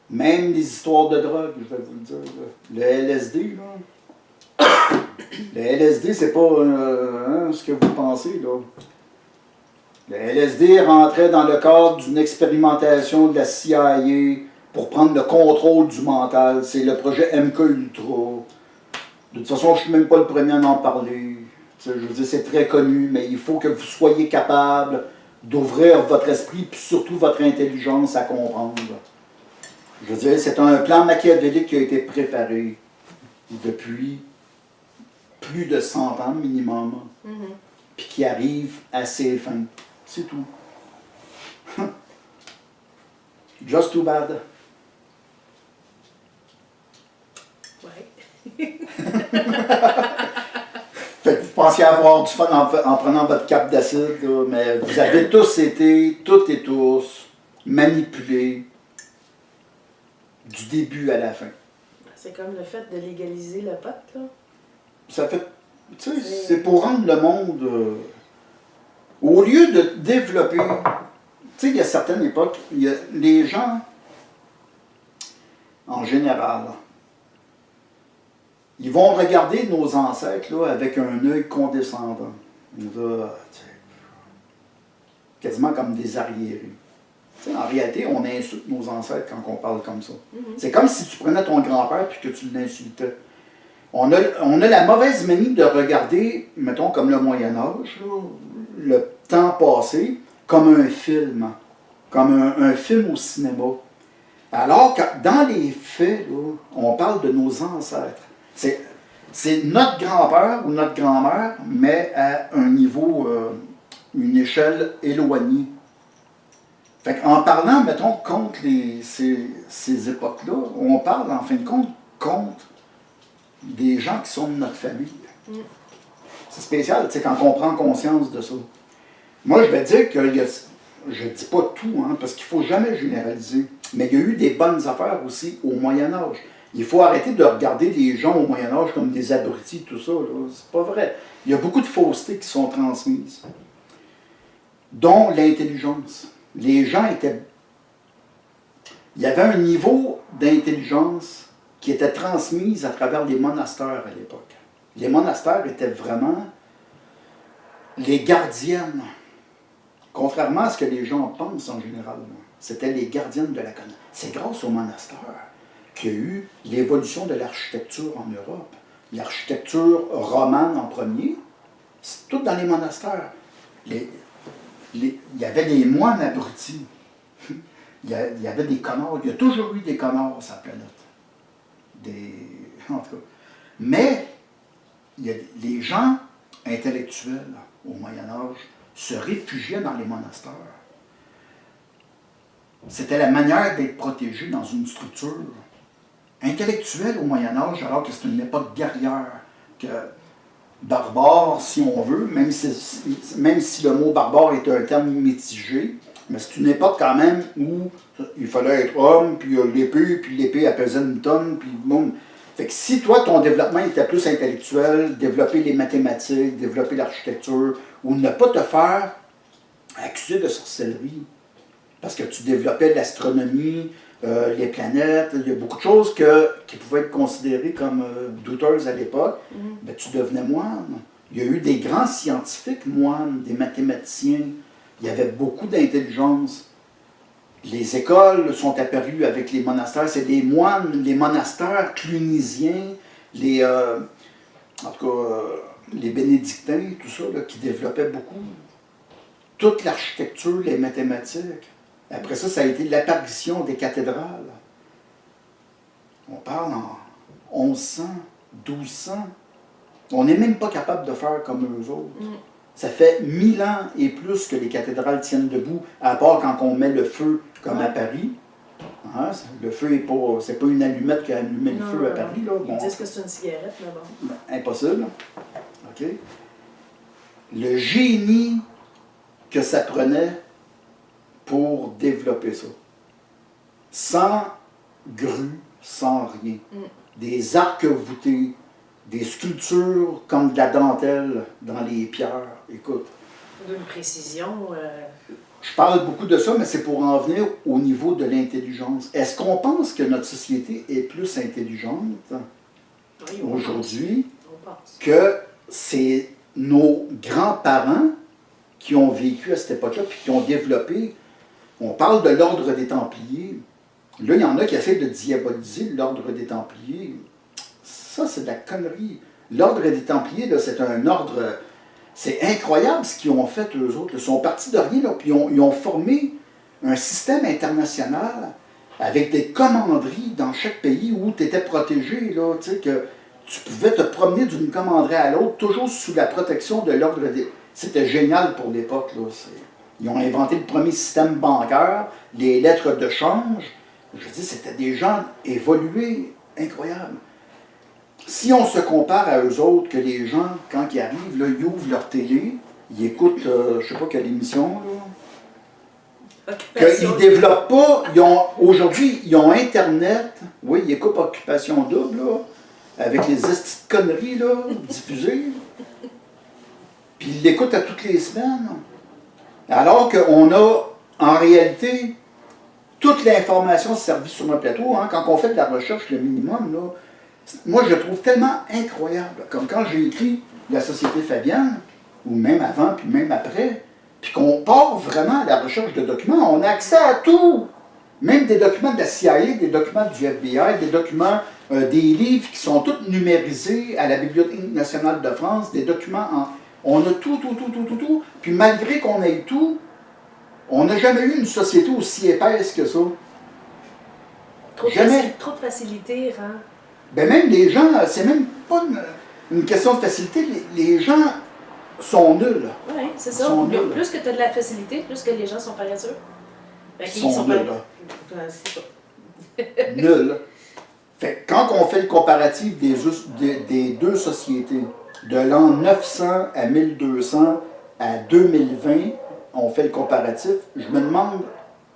Même les histoires de drogue, je vais vous le dire. Le LSD, là. Le LSD, c'est pas ce que vous pensez, là. Le LSD rentrait dans le cadre d'une expérimentation de la CIA pour prendre le contrôle du mental. C'est le projet MK Ultra. De toute façon, je ne suis même pas le premier à en parler. Je veux dire, c'est très connu, mais il faut que vous soyez capable d'ouvrir votre esprit, puis surtout votre intelligence à comprendre. Je veux dire, c'est un plan machiavélique qui a été préparé depuis plus de 100 ans minimum, puis qui arrive à ses fins. C'est tout. Just too bad. Ouais. Fait que vous pensiez avoir du fun en prenant votre cape d'acide, là, mais vous avez tous été, toutes et tous, manipulés du début à la fin. C'est comme le fait de légaliser le pot, là. Ça fait, tu sais, c'est pour rendre le monde, au lieu de développer, tu sais, il y a certaines époques, les gens, en général, ils vont regarder nos ancêtres là, avec un œil condescendant. On nous a quasiment comme des arriérés. Tu sais, en réalité, on insulte nos ancêtres quand on parle comme ça. C'est comme si tu prenais ton grand-père et que tu l'insultais. On a la mauvaise manie de regarder, mettons, comme le Moyen-Âge, le temps passé, comme un film. Comme un film au cinéma. Alors que dans les faits, là, on parle de nos ancêtres. C'est notre grand-père ou notre grand-mère, mais à un niveau, une échelle éloignée. Fait qu'en parlant, mettons, contre ces époques-là, on parle en fin de compte contre des gens qui sont de notre famille. C'est spécial, tu sais, quand on prend conscience de ça. Moi, je vais dire que je ne dis pas tout, hein, parce qu'il ne faut jamais généraliser, mais il y a eu des bonnes affaires aussi au Moyen-Âge. Il faut arrêter de regarder les gens au Moyen-Âge comme des abrutis, tout ça. C'est pas vrai. Il y a beaucoup de faussetés qui sont transmises, dont l'intelligence. Les gens étaient... Il y avait un niveau d'intelligence qui était transmis à travers les monastères à l'époque. Les monastères étaient vraiment les gardiennes. Contrairement à ce que les gens pensent en général, c'était les gardiennes de la connaissance. C'est grâce aux monastères qu'il y a eu l'évolution de l'architecture en Europe. L'architecture romane en premier, c'est tout dans les monastères. Il y avait des moines abrutis. Il y avait des connards. Il y a toujours eu des connards sur la planète. En tout cas. Mais les gens intellectuels au Moyen-Âge se réfugiaient dans les monastères. C'était la manière d'être protégé dans une structure intellectuelle au Moyen-Âge, alors que c'est une époque guerrière, que barbare, si on veut, même si le mot barbare est un terme mitigé, mais c'est une époque quand même où il fallait être homme, puis l'épée elle pesait une tonne, puis bon. Fait que si toi, ton développement était plus intellectuel, développer les mathématiques, développer l'architecture, ou ne pas te faire accuser de sorcellerie, parce que tu développais l'astronomie, les planètes, il y a beaucoup de choses qui pouvaient être considérées comme douteuses à l'époque, ben, tu devenais moine. Il y a eu des grands scientifiques moines, des mathématiciens, il y avait beaucoup d'intelligence. Les écoles sont apparues avec les monastères, c'est les moines, les monastères clunisiens, en tout cas, les bénédictins, tout ça, là, qui développaient beaucoup. Toute l'architecture, les mathématiques. Après ça, ça a été l'apparition des cathédrales. On parle en 1100, 1200. On n'est même pas capable de faire comme eux autres. Ça fait 1000 ans et plus que les cathédrales tiennent debout, à part quand on met le feu, comme à Paris. Hein, le feu n'est pas... C'est pas une allumette qui a allumé le feu à Paris. Là. Ils disent que c'est une cigarette, mais bon. Impossible. OK. Le génie que ça prenait pour développer ça. Sans grue, sans rien. Des arcs voûtés, des sculptures comme de la dentelle dans les pierres. Écoute. D'une précision. Je parle beaucoup de ça, mais c'est pour en venir au niveau de l'intelligence. Est-ce qu'on pense que notre société est plus intelligente aujourd'hui que c'est nos grands-parents qui ont vécu à cette époque-là puis qui ont développé? On parle de l'ordre des Templiers. Là, il y en a qui essaient de diaboliser l'ordre des Templiers. Ça, c'est de la connerie. L'ordre des Templiers, c'est un ordre... C'est incroyable ce qu'ils ont fait, eux autres. Ils sont partis de rien, là, puis ils ont formé un système international avec des commanderies dans chaque pays où tu étais protégé, là, tu sais, que tu pouvais te promener d'une commanderie à l'autre, toujours sous la protection de l'ordre des... C'était génial pour l'époque, là. Ils ont inventé le premier système bancaire, les lettres de change. Je dis, c'était des gens évolués, incroyables. Si on se compare à eux autres, que les gens, quand ils arrivent, là, ils ouvrent leur télé, ils écoutent, je ne sais pas quelle émission, là, qu'ils ne développent pas, aujourd'hui, ils ont Internet, oui, ils écoutent Occupation Double, là, avec les petites conneries, là, diffusées, puis ils l'écoutent à toutes les semaines. Alors qu'on a, en réalité, toute l'information servie sur notre plateau, hein, quand on fait de la recherche, le minimum, là, moi, je le trouve tellement incroyable. Comme quand j'ai écrit La Société Fabienne, ou même avant, puis même après, puis qu'on part vraiment à la recherche de documents, on a accès à tout. Même des documents de la CIA, des documents du FBI, des documents, des livres qui sont tous numérisés à la Bibliothèque nationale de France, des documents en... On a tout. Puis malgré qu'on ait tout, on n'a jamais eu une société aussi épaisse que ça. Jamais. Trop de facilité, hein? Ben même les gens, c'est même pas une question de facilité, les gens sont nuls. Oui, c'est ça. Plus que tu as de la facilité, plus que les gens sont paresseux. Ils sont nuls. C'est ça. Nuls. Fait que quand on fait le comparatif des deux sociétés, de l'an 900 à 1200 à 2020, on fait le comparatif, je me demande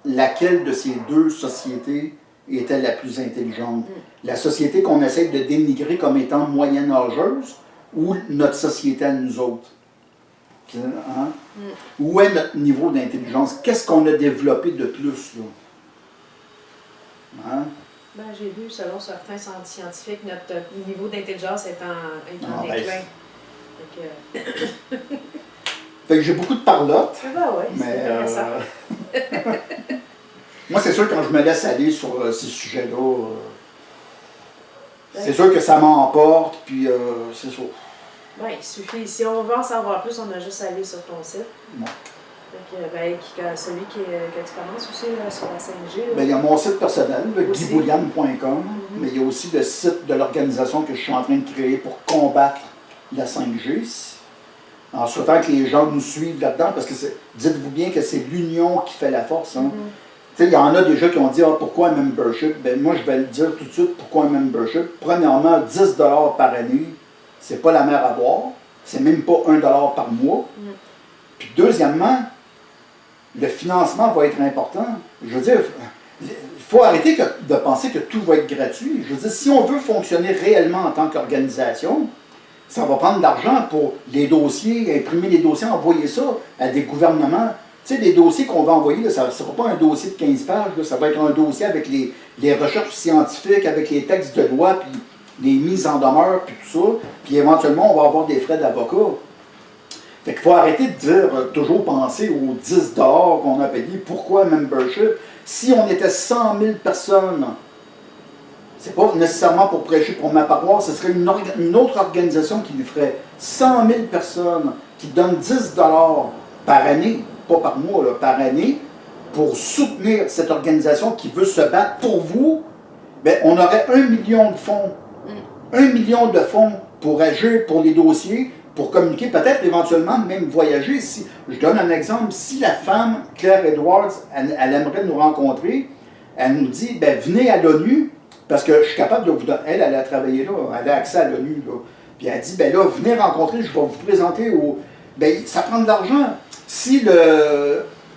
laquelle de ces deux sociétés était la plus intelligente. La société qu'on essaie de dénigrer comme étant moyenâgeuse ou notre société à nous autres. Hein? Où est notre niveau d'intelligence? Qu'est-ce qu'on a développé de plus? Là? Hein? Ben, j'ai vu, selon certains scientifiques, notre niveau d'intelligence est en déclin. Fait que j'ai beaucoup de parlotte. Ben ouais, c'est intéressant. Moi, c'est sûr, quand je me laisse aller sur ces sujets-là, c'est sûr que ça m'emporte, puis c'est sûr. Ben, il suffit. Si on veut en savoir plus, on a juste à aller sur ton site. Ouais. Celui que tu commences aussi là, sur la 5G. Ben, il y a mon site personnel, guybouliane.com, mais il y a aussi le site de l'organisation que je suis en train de créer pour combattre la 5G. En souhaitant que les gens nous suivent là-dedans, parce que dites-vous bien que c'est l'union qui fait la force. Hein. Il y en a déjà qui ont dit pourquoi un membership? Ben, moi, je vais le dire tout de suite pourquoi un membership. Premièrement, 10 $ par année, c'est pas la mer à boire. C'est même pas 1 $ par mois. Puis deuxièmement, le financement va être important. Je veux dire, il faut arrêter de penser que tout va être gratuit. Je veux dire, si on veut fonctionner réellement en tant qu'organisation, ça va prendre de l'argent pour les dossiers, imprimer les dossiers, envoyer ça à des gouvernements. Tu sais, les dossiers qu'on va envoyer, là, ça ne sera pas un dossier de 15 pages, là, ça va être un dossier avec les recherches scientifiques, avec les textes de loi, puis les mises en demeure, puis tout ça. Puis éventuellement, on va avoir des frais d'avocat. Fait qu'il faut arrêter de dire, toujours penser aux 10 $ qu'on a payé. Pourquoi membership? Si on était 100 000 personnes, c'est pas nécessairement pour prêcher pour ma paroisse, ce serait une autre organisation qui lui ferait 100 000 personnes qui donnent 10 $ par année, pas par mois, là, par année, pour soutenir cette organisation qui veut se battre pour vous. Bien, on aurait 1 million de fonds. 1 million de fonds pour agir pour les dossiers, pour communiquer, peut-être éventuellement même voyager. Si, je donne un exemple, si la femme, Claire Edwards, elle aimerait nous rencontrer, elle nous dit, ben, venez à l'ONU, parce que je suis capable de vous donner, elle a travaillé là, elle a accès à l'ONU, là. Puis elle dit, ben là, venez rencontrer, je vais vous présenter au... Ben, ça prend de l'argent. Si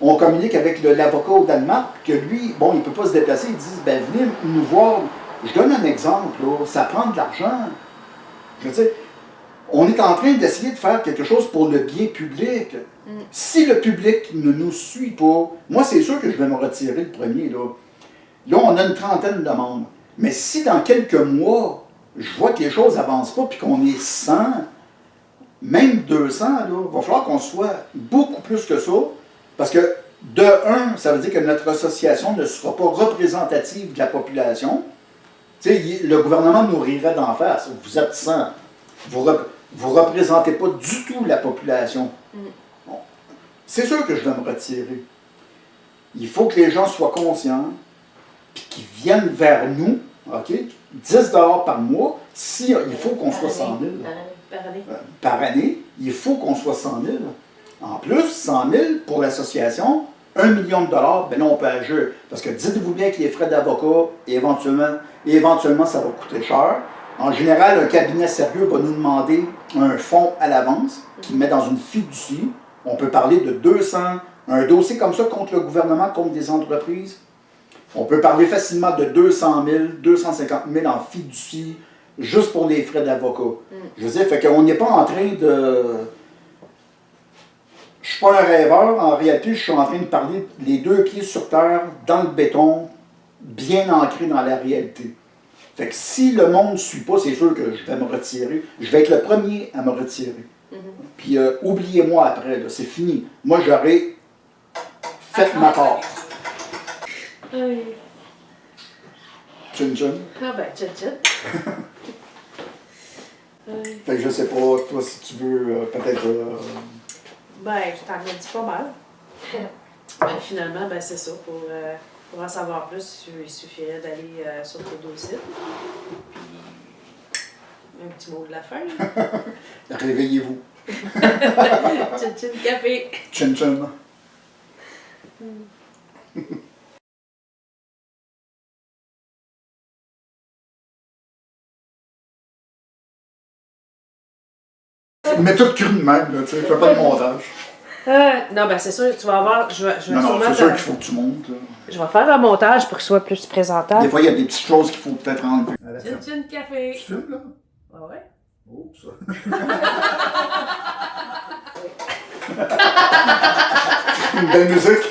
on communique avec l'avocat au Danemark, que lui, bon, il ne peut pas se déplacer, ils disent, ben, venez nous voir. Je donne un exemple, là, ça prend de l'argent. Je veux dire, on est en train d'essayer de faire quelque chose pour le bien public. Si le public ne nous suit pas, moi, c'est sûr que je vais me retirer le premier, là. Là, on a une trentaine de membres. Mais si dans quelques mois, je vois que les choses n'avancent pas, puis qu'on est 100, même 200, là, il va falloir qu'on soit beaucoup plus que ça, parce que, de un, ça veut dire que notre association ne sera pas représentative de la population. Tu sais, le gouvernement nous rirait d'en face. Vous êtes 100. Vous ne représentez pas du tout la population. Bon. C'est sûr que je vais me retirer. Il faut que les gens soient conscients, puis qu'ils viennent vers nous, OK? 10 $ par mois, si, il faut qu'on soit 100 000. Par année, il faut qu'on soit 100 000. En plus, 100 000 pour l'association, 1 million de $, ben là, on peut agir. Parce que dites-vous bien que les frais d'avocat, éventuellement, ça va coûter cher. En général, un cabinet sérieux va nous demander un fonds à l'avance qu'il met dans une fiducie. On peut parler de 200, un dossier comme ça contre le gouvernement, contre des entreprises. On peut parler facilement de 200 000, 250 000 en fiducie, juste pour les frais d'avocat. Je veux dire, fait qu'on n'est pas en train de... Je ne suis pas un rêveur, en réalité, je suis en train de parler les deux pieds sur terre, dans le béton, bien ancré dans la réalité. Fait que si le monde ne suit pas, c'est sûr que je vais me retirer. Je vais être le premier à me retirer. Puis oubliez-moi après, là, c'est fini. Moi, j'aurais fait ma part. Aïe. Chin chin. Ah ben, tchin. Fait que je sais pas, toi, si tu veux, peut-être... Ben, je t'en ai dit pas mal. Ben, finalement, ben, c'est ça. Pour en savoir plus, il suffirait d'aller sur tes dossiers. Puis, un petit mot de la fin. Réveillez-vous. Tchin café. Chin chin. Mais tout cru de même, là, tu sais, fais pas de montage. Non, ben c'est sûr, tu vas avoir. Je vais Non, sûrement c'est sûr faire- qu'il faut que tu montes, là. Je vais faire un montage pour qu'il soit plus présentable. Des fois, il y a des petites choses qu'il faut peut-être enlever. Tchin café. Tu filmes, là? Ah ouais? Oups. Une belle musique.